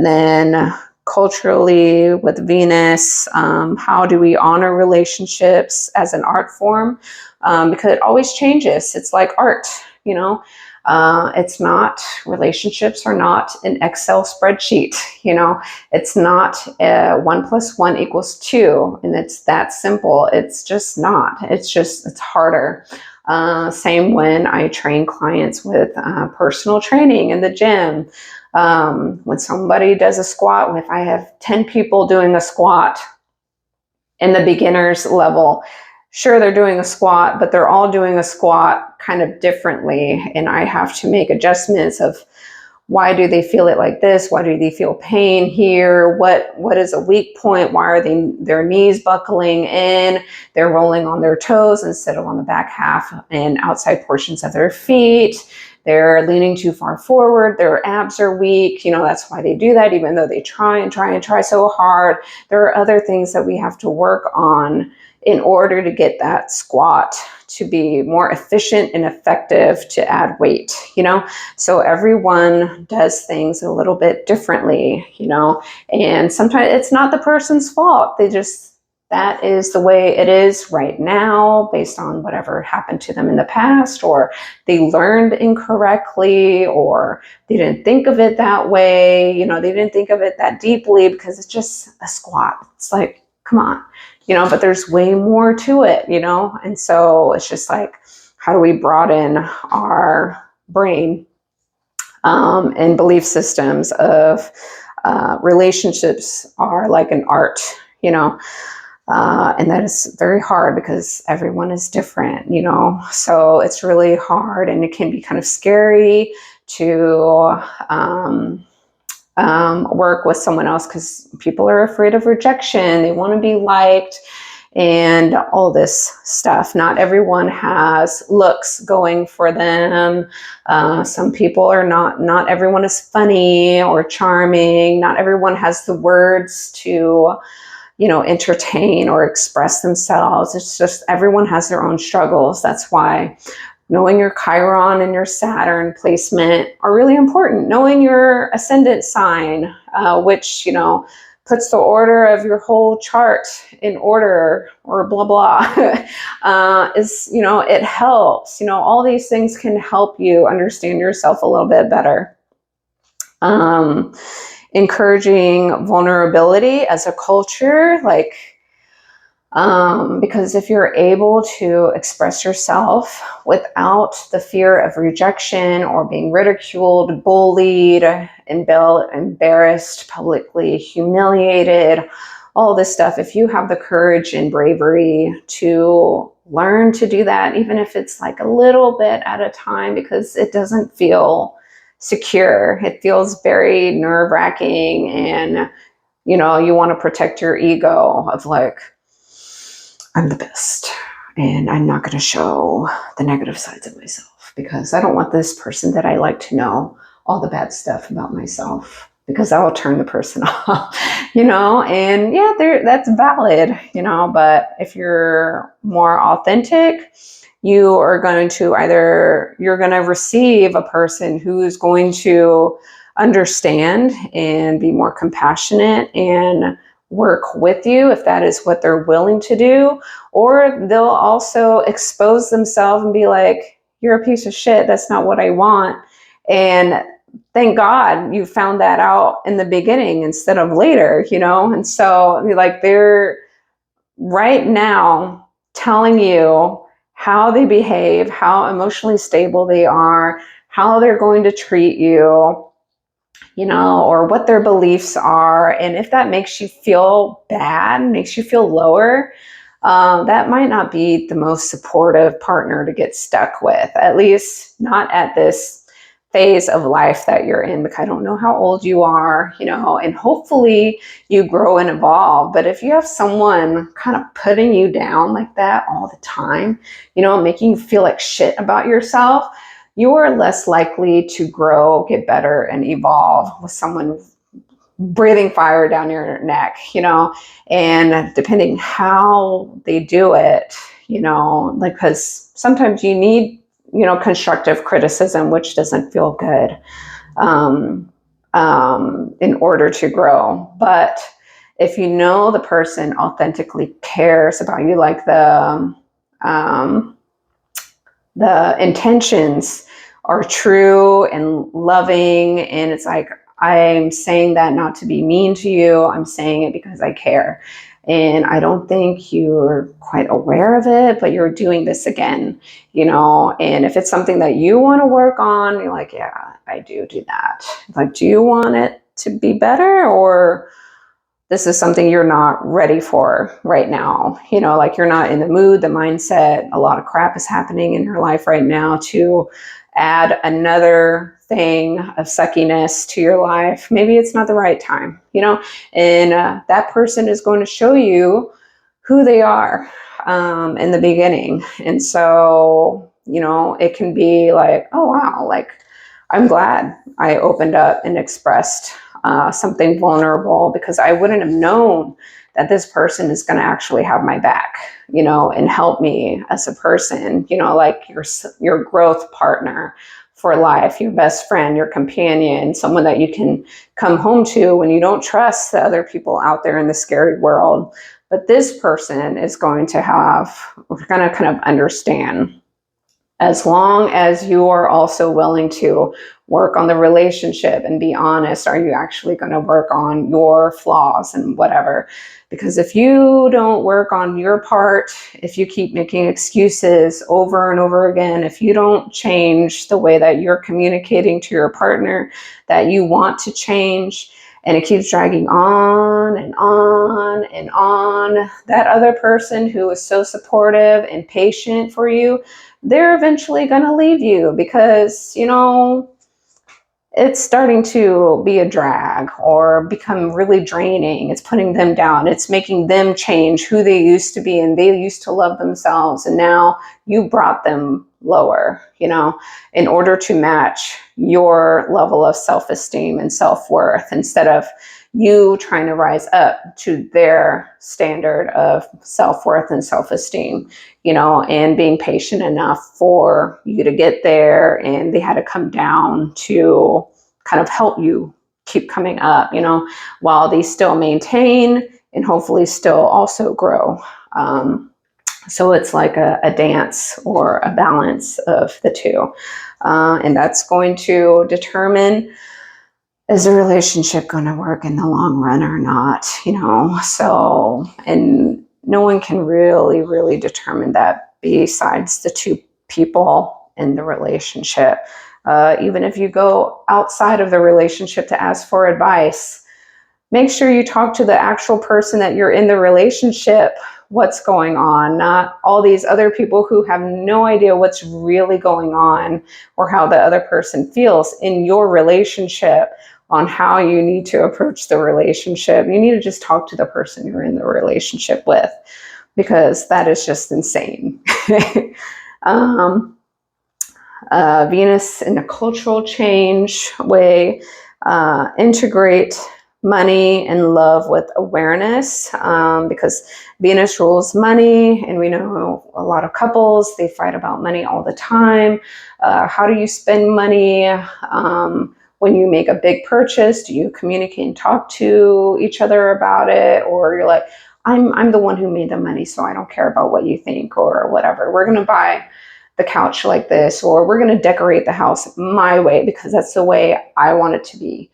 then culturally with Venus, how do we honor relationships as an art form? Because it always changes. It's like art, it's not, relationships are not an Excel spreadsheet, it's not 1 + 1 = 2. And it's that simple. It's just not, it's harder. Same when I train clients with personal training in the gym. When somebody does a squat, if I have 10 people doing a squat in the beginner's level, sure, they're doing a squat, but they're all doing a squat kind of differently. And I have to make adjustments of why do they feel it like this? Why do they feel pain here? What is a weak point? Why are their knees buckling in? They're rolling on their toes instead of on the back half and outside portions of their feet. They're leaning too far forward. Their abs are weak. That's why they do that, even though they try and try and try so hard. There are other things that we have to work on in order to get that squat to be more efficient and effective to add weight, So everyone does things a little bit differently, and sometimes it's not the person's fault. That is the way it is right now based on whatever happened to them in the past, or they learned incorrectly, or they didn't think of it that way. They didn't think of it that deeply because it's just a squat. It's like, come on, but there's way more to it, and so it's just like, how do we broaden our brain and belief systems of relationships are like an art, and that is very hard because everyone is different, so it's really hard, and it can be kind of scary to work with someone else because people are afraid of rejection. They want to be liked and all this stuff. Not everyone has looks going for them. Some people are not everyone is funny or charming. Not everyone has the words to, entertain or express themselves. It's just everyone has their own struggles. That's why knowing your Chiron and your Saturn placement are really important. Knowing your ascendant sign, which, puts the order of your whole chart in order, or blah, blah, is, it helps. All these things can help you understand yourself a little bit better. Encouraging vulnerability as a culture, because if you're able to express yourself without the fear of rejection or being ridiculed, bullied, embarrassed, publicly humiliated, all this stuff, if you have the courage and bravery to learn to do that, even if it's like a little bit at a time, because it doesn't feel secure. It feels very nerve-wracking, and, you want to protect your ego of like, I'm the best, and I'm not going to show the negative sides of myself because I don't want this person that I like to know all the bad stuff about myself, because that will turn the person off, and yeah, that's valid, but if you're more authentic, you're going to receive a person who is going to understand and be more compassionate and work with you if that is what they're willing to do, or they'll also expose themselves and be like, you're a piece of shit, that's not what I want. And thank God you found that out in the beginning instead of later, and so like they're right now telling you how they behave, how emotionally stable they are, how they're going to treat you, or what their beliefs are. And if that makes you feel bad, makes you feel lower, that might not be the most supportive partner to get stuck with, at least not at this phase of life that you're in, because I don't know how old you are, and hopefully you grow and evolve. But if you have someone kind of putting you down like that all the time, making you feel like shit about yourself, you are less likely to grow, get better, and evolve with someone breathing fire down your neck, and depending how they do it, because sometimes you need, constructive criticism, which doesn't feel good, in order to grow. But if the person authentically cares about you, like the intentions are true and loving, and it's like, I'm saying that not to be mean to you, I'm saying it because I care. And I don't think you're quite aware of it, but you're doing this again, and if it's something that you want to work on, you're like, yeah, I do that. Like, do you want it to be better, or this is something you're not ready for right now? Like, you're not in the mood, the mindset, a lot of crap is happening in your life right now to add another thing of suckiness to your life, maybe it's not the right time, and that person is going to show you who they are in the beginning. And so, it can be like, oh, wow, like, I'm glad I opened up and expressed something vulnerable, because I wouldn't have known that this person is going to actually have my back, and help me as a person, like your growth partner for life, your best friend, your companion, someone that you can come home to when you don't trust the other people out there in the scary world. But this person is going to kind of understand, as long as you are also willing to work on the relationship and be honest. Are you actually going to work on your flaws and whatever? Because if you don't work on your part, if you keep making excuses over and over again, if you don't change the way that you're communicating to your partner that you want to change, and it keeps dragging on and on and on, that other person who is so supportive and patient for you, they're eventually going to leave you, because, it's starting to be a drag or become really draining. It's putting them down. It's making them change who they used to be, and they used to love themselves. And now you brought them lower, in order to match your level of self-esteem and self-worth, instead of you trying to rise up to their standard of self-worth and self-esteem, and being patient enough for you to get there. And they had to come down to kind of help you keep coming up, while they still maintain and hopefully still also grow. So it's like a dance or a balance of the two. And that's going to determine, is the relationship going to work in the long run or not? So, and no one can really, really determine that besides the two people in the relationship. Even if you go outside of the relationship to ask for advice, make sure you talk to the actual person that you're in the relationship, what's going on, not all these other people who have no idea what's really going on or how the other person feels in your relationship on how you need to approach the relationship. You need to just talk to the person you're in the relationship with, because that is just insane. Venus in a cultural change way, integrate money and love with awareness, because Venus rules money, and we know a lot of couples, they fight about money all the time. How do you spend money? When you make a big purchase, do you communicate and talk to each other about it? Or you're like, I'm the one who made the money, so I don't care about what you think or whatever. We're going to buy the couch like this, or we're going to decorate the house my way because that's the way I want it to be.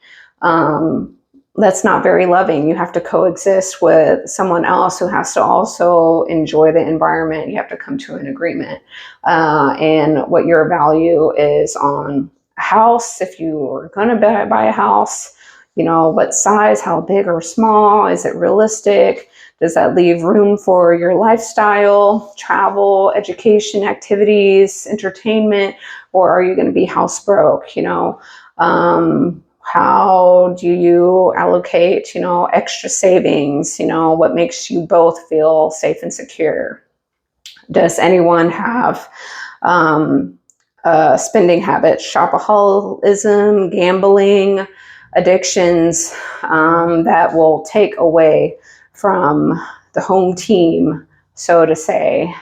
That's not very loving. You have to coexist with someone else who has to also enjoy the environment. You have to come to an agreement. And what your value is on a house, if you are going to buy a house, what size, how big or small, is it realistic? Does that leave room for your lifestyle, travel, education, activities, entertainment, or are you going to be house broke? How do you allocate, extra savings? What makes you both feel safe and secure? Does anyone have spending habits, shopaholism, gambling, addictions that will take away from the home team, so to say,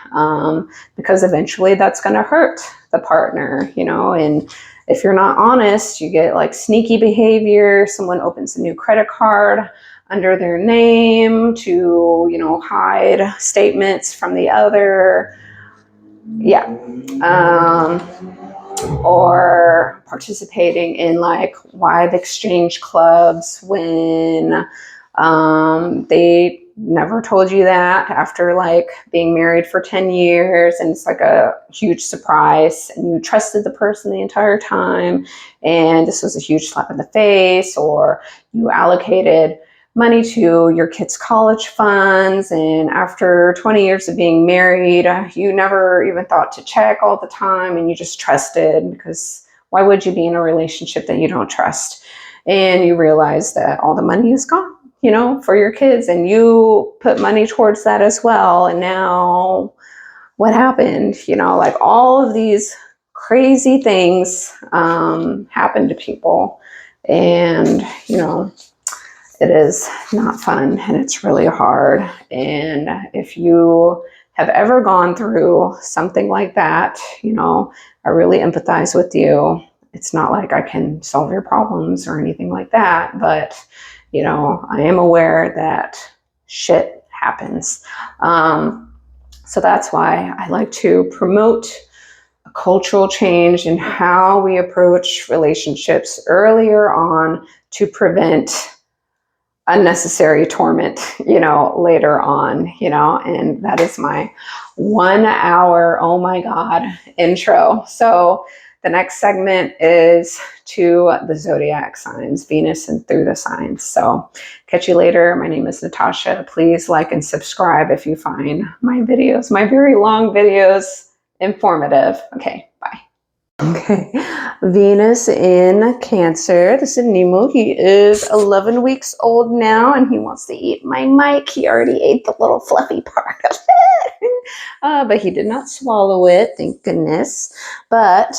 because eventually that's going to hurt the partner, and if you're not honest, you get like sneaky behavior. Someone opens a new credit card under their name to, hide statements from the other. Yeah. Or participating in like wild exchange clubs when they never told you that after like being married for 10 years, and it's like a huge surprise, and you trusted the person the entire time, and this was a huge slap in the face. Or you allocated money to your kids' college funds, and after 20 years of being married, you never even thought to check all the time, and you just trusted because Why would you be in a relationship that you don't trust? And you realize that all the money is gone, for your kids, and you put money towards that as well. And now what happened? Like all of these crazy things happen to people. And, it is not fun, and it's really hard. And if you have ever gone through something like that, I really empathize with you. It's not like I can solve your problems or anything like that, but, I am aware that shit happens. So that's why I like to promote a cultural change in how we approach relationships earlier on to prevent unnecessary torment, later on, and that is my 1 hour, oh my God, intro. So the next segment is to the zodiac signs, Venus and through the signs. So catch you later. My name is Natasha. Please like and subscribe if you find my videos, my very long videos, informative. Okay, bye. Okay, Venus in Cancer. This is Nemo. He is 11 weeks old now, and he wants to eat my mic. He already ate the little fluffy part of it, but he did not swallow it, thank goodness. But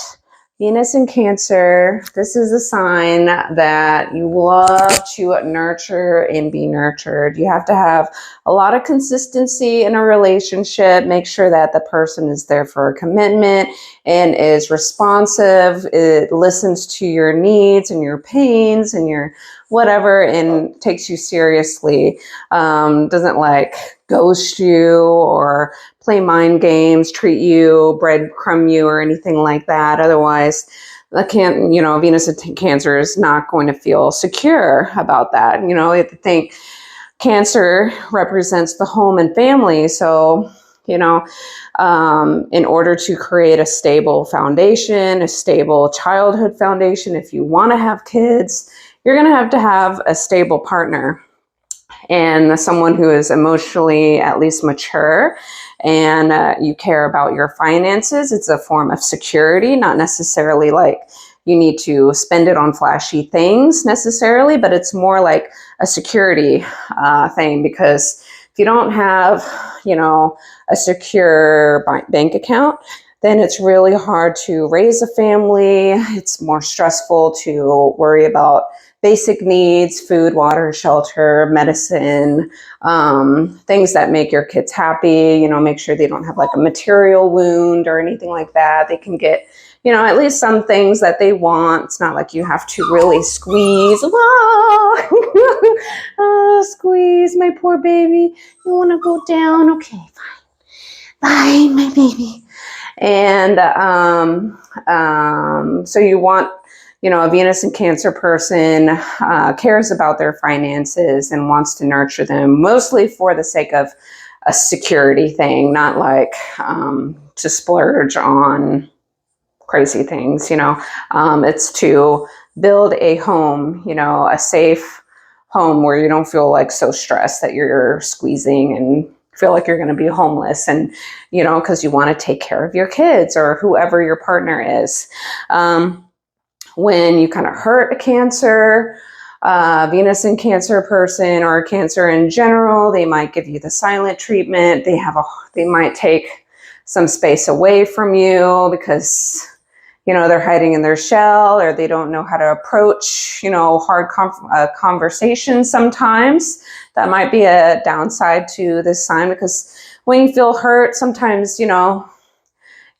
Venus in Cancer, this is a sign that you love to nurture and be nurtured. You have to have a lot of consistency in a relationship. Make sure that the person is there for a commitment and is responsive. It listens to your needs and your pains and your whatever, and takes you seriously. Doesn't like ghost you or play mind games, treat you, breadcrumb you, or anything like that. Otherwise, Venus in Cancer is not going to feel secure about that. You have to think Cancer represents the home and family. So, in order to create a stable foundation, a stable childhood foundation, if you want to have kids, you're going to have a stable partner and someone who is emotionally at least mature, and you care about your finances. It's a form of security, not necessarily like you need to spend it on flashy things necessarily, but it's more like a security thing, because if you don't have, a secure bank account, then it's really hard to raise a family. It's more stressful to worry about basic needs, food, water, shelter, medicine, things that make your kids happy. Make sure they don't have like a material wound or anything like that. They can get, at least some things that they want. It's not like you have to really squeeze. Oh, squeeze, my poor baby. You want to go down? Okay, fine. Bye, my baby. And so you want, a Venus and Cancer person cares about their finances and wants to nurture them, mostly for the sake of a security thing, not like to splurge on crazy things. It's to build a home, a safe home where you don't feel like so stressed that you're squeezing and feel like you're going to be homeless, and because you want to take care of your kids or whoever your partner is. When you kind of hurt a Cancer, Venus in Cancer person, or a Cancer in general, they might give you the silent treatment. They might take some space away from you because they're hiding in their shell, or they don't know how to approach hard conversations. Sometimes that might be a downside to this sign, because when you feel hurt, sometimes you don't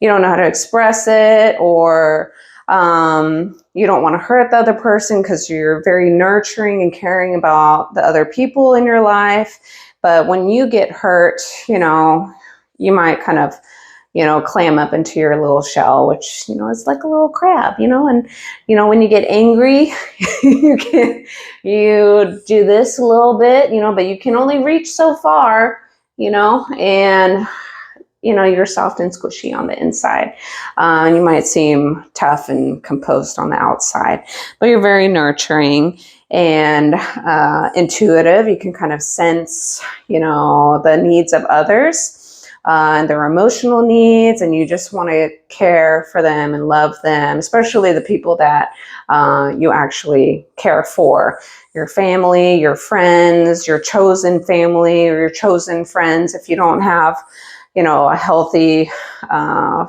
know how to express it, or you don't want to hurt the other person because you're very nurturing and caring about the other people in your life. But when you get hurt, you might kind of, clam up into your little shell, which, is like a little crab, and, when you get angry, you do this a little bit, but you can only reach so far, and, you're soft and squishy on the inside. You might seem tough and composed on the outside, but you're very nurturing and intuitive. You can kind of sense, the needs of others. and their emotional needs, and you just want to care for them and love them, especially the people that you actually care for. Your family, your friends, your chosen family, or your chosen friends. If you don't have, a healthy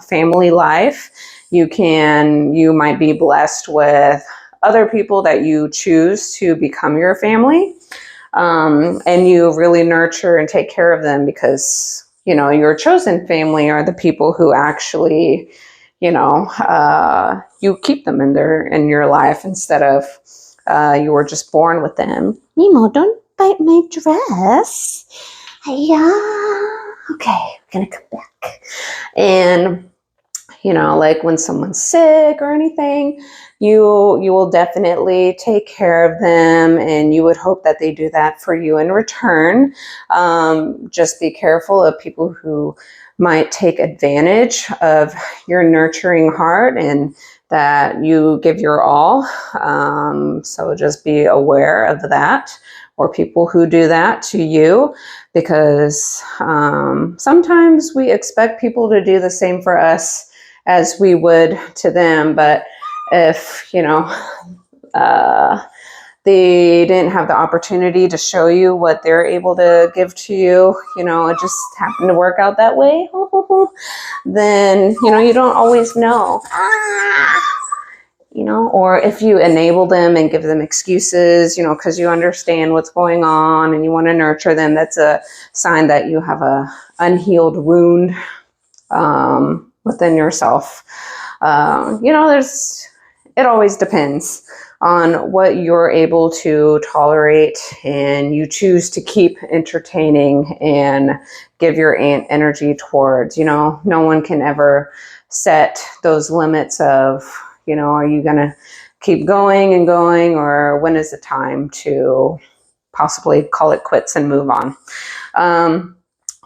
family life, you might be blessed with other people that you choose to become your family. And you really nurture and take care of them, because, your chosen family are the people who actually, you keep them in your life, instead of you were just born with them. Nemo, don't bite my dress. Yeah. Okay, I'm gonna come back. And like when someone's sick or anything, you will definitely take care of them, and you would hope that they do that for you in return. Just be careful of people who might take advantage of your nurturing heart and that you give your all. So just be aware of that, or people who do that to you, because sometimes we expect people to do the same for us as we would to them. But if, they didn't have the opportunity to show you what they're able to give to you, it just happened to work out that way, then, you don't always know. Or if you enable them and give them excuses, because you understand what's going on and you want to nurture them, that's a sign that you have a unhealed wound within yourself. It always depends on what you're able to tolerate, and you choose to keep entertaining and give your energy towards. No one can ever set those limits of, are you going to keep going and going, or when is it time to possibly call it quits and move on?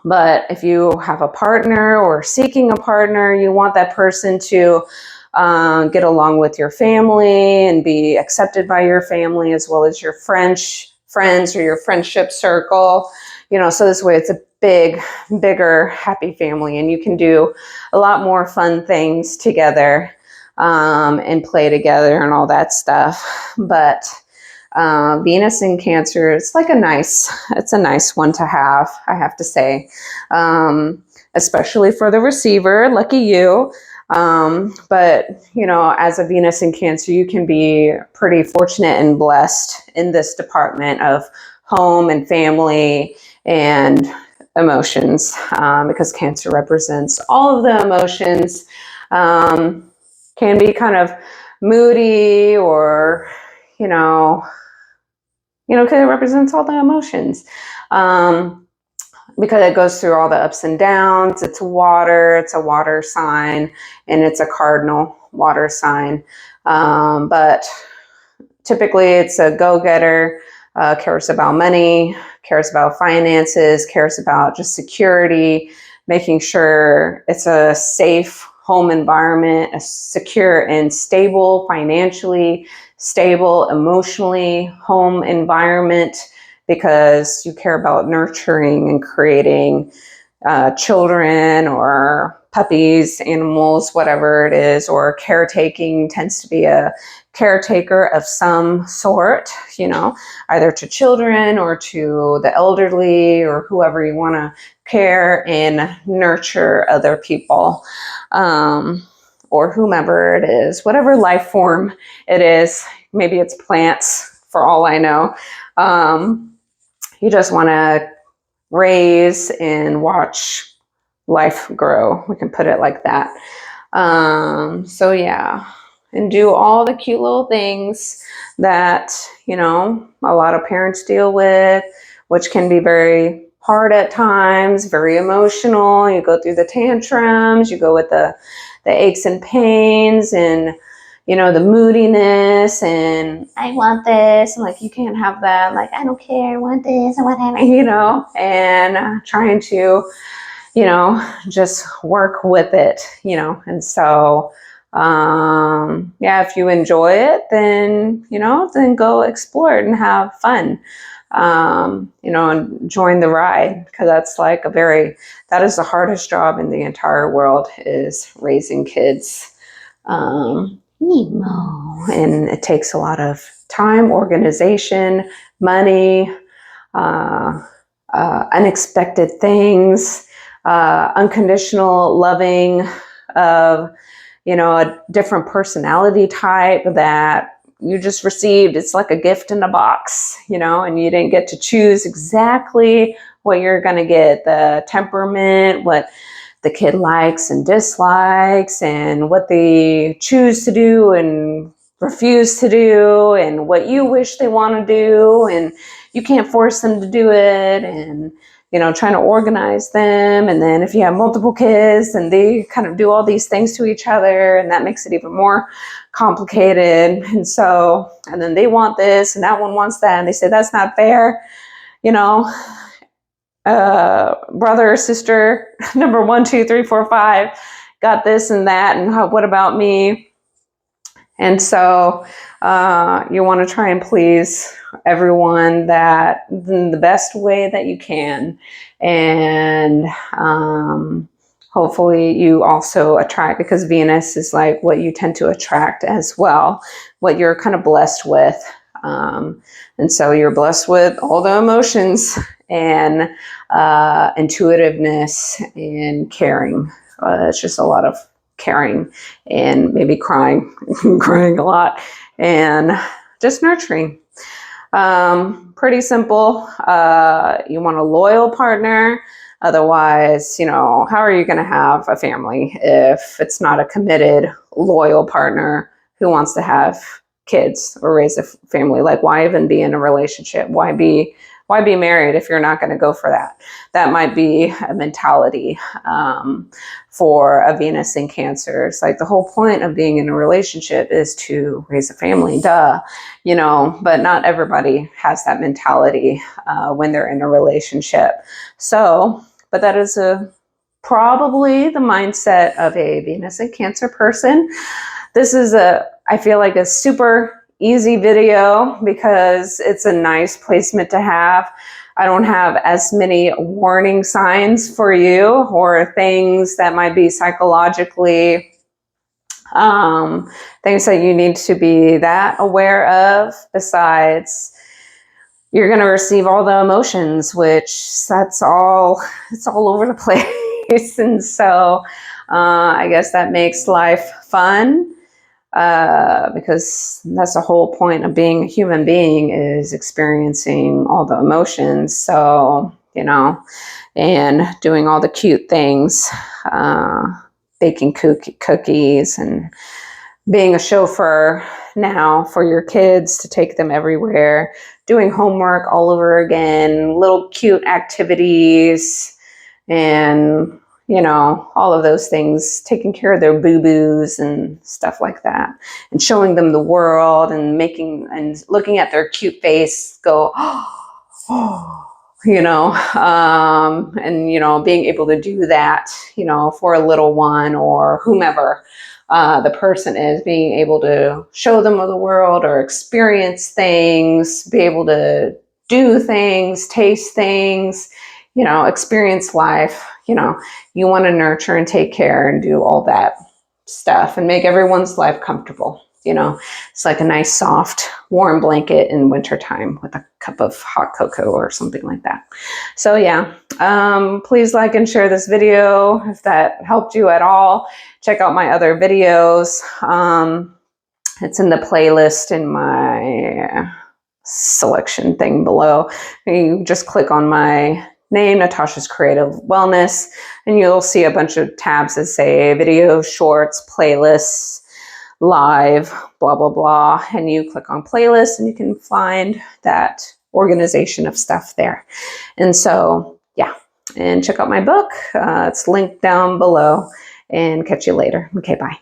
But if you have a partner or seeking a partner, you want that person to get along with your family and be accepted by your family, as well as your friends or your friendship circle. So this way it's a bigger, happy family, and you can do a lot more fun things together and play together and all that stuff. But Venus in Cancer, it's a nice one to have, I have to say, especially for the receiver. Lucky you. But as a Venus in Cancer, you can be pretty fortunate and blessed in this department of home and family and emotions, because Cancer represents all of the emotions. Can be kind of moody, or because it represents all the emotions. Because it goes through all the ups and downs. It's a water sign, and it's a cardinal water sign. But typically it's a go-getter, cares about money, cares about finances, cares about just security, making sure it's a safe home environment, a secure and stable, financially stable, emotionally home environment, because you care about nurturing and creating children or puppies, animals, whatever it is, or caretaking. Tends to be a caretaker of some sort, either to children or to the elderly, or whoever you want to care and nurture other people, or whomever it is, whatever life form it is. Maybe it's plants, for all I know. You just want to raise and watch life grow. We can put it like that. So yeah, and do all the cute little things that, a lot of parents deal with, which can be very hard at times, very emotional. You go through the tantrums, you go with the aches and pains, and the moodiness, and I want this. I'm like, you can't have that. Like, I don't care. I want this and whatever, and trying to, just work with it, and so, if you enjoy it, then, then go explore it and have fun. and join the ride, because that's like that is the hardest job in the entire world, is raising kids. And it takes a lot of time, organization, money, unexpected things, unconditional loving of, a different personality type that you just received. It's like a gift in a box, and you didn't get to choose exactly what you're going to get, the temperament, what the kid likes and dislikes, and what they choose to do and refuse to do, and what you wish they want to do, and you can't force them to do it, and trying to organize them. And then if you have multiple kids, and they kind of do all these things to each other, and that makes it even more complicated. And then they want this and that one wants that, and they say that's not fair, brother or sister number 1, 2, 3, 4, 5 got this and that, and what about me? And so you want to try and please everyone that in the best way that you can. And hopefully you also attract, because Venus is like what you tend to attract as well, what you're kind of blessed with. And so you're blessed with all the emotions and intuitiveness and caring. It's just a lot of caring, and maybe crying, crying a lot, and just nurturing. Pretty simple. You want a loyal partner. Otherwise, how are you going to have a family if it's not a committed, loyal partner who wants to have kids or raise a family? Like, why even be in a relationship? Why be married if you're not going to go for that? That might be a mentality for a Venus in Cancer. It's like the whole point of being in a relationship is to raise a family, but not everybody has that mentality when they're in a relationship. So, but that is probably the mindset of a Venus in Cancer person. This is I feel like a super easy video because it's a nice placement to have. I don't have as many warning signs for you, or things that might be psychologically things that you need to be that aware of. Besides, you're going to receive all the emotions, which it's all over the place. And so I guess that makes life fun. Because that's the whole point of being a human being, is experiencing all the emotions. So, and doing all the cute things, baking cookies, and being a chauffeur now for your kids to take them everywhere, doing homework all over again, little cute activities, and all of those things, taking care of their boo-boos and stuff like that, and showing them the world, and looking at their cute face, go, and being able to do that, for a little one or whomever the person is, being able to show them the world or experience things, be able to do things, taste things, experience life. You want to nurture and take care and do all that stuff and make everyone's life comfortable. It's like a nice, soft, warm blanket in wintertime with a cup of hot cocoa or something like that. So yeah, please like and share this video if that helped you at all. Check out my other videos. It's in the playlist in my selection thing below. You just click on my name, Natasha's Creative Wellness, and you'll see a bunch of tabs that say videos, shorts, playlists, live, blah, blah, blah. And you click on playlists and you can find that organization of stuff there. And so, yeah, and check out my book. It's linked down below, and catch you later. Okay, bye.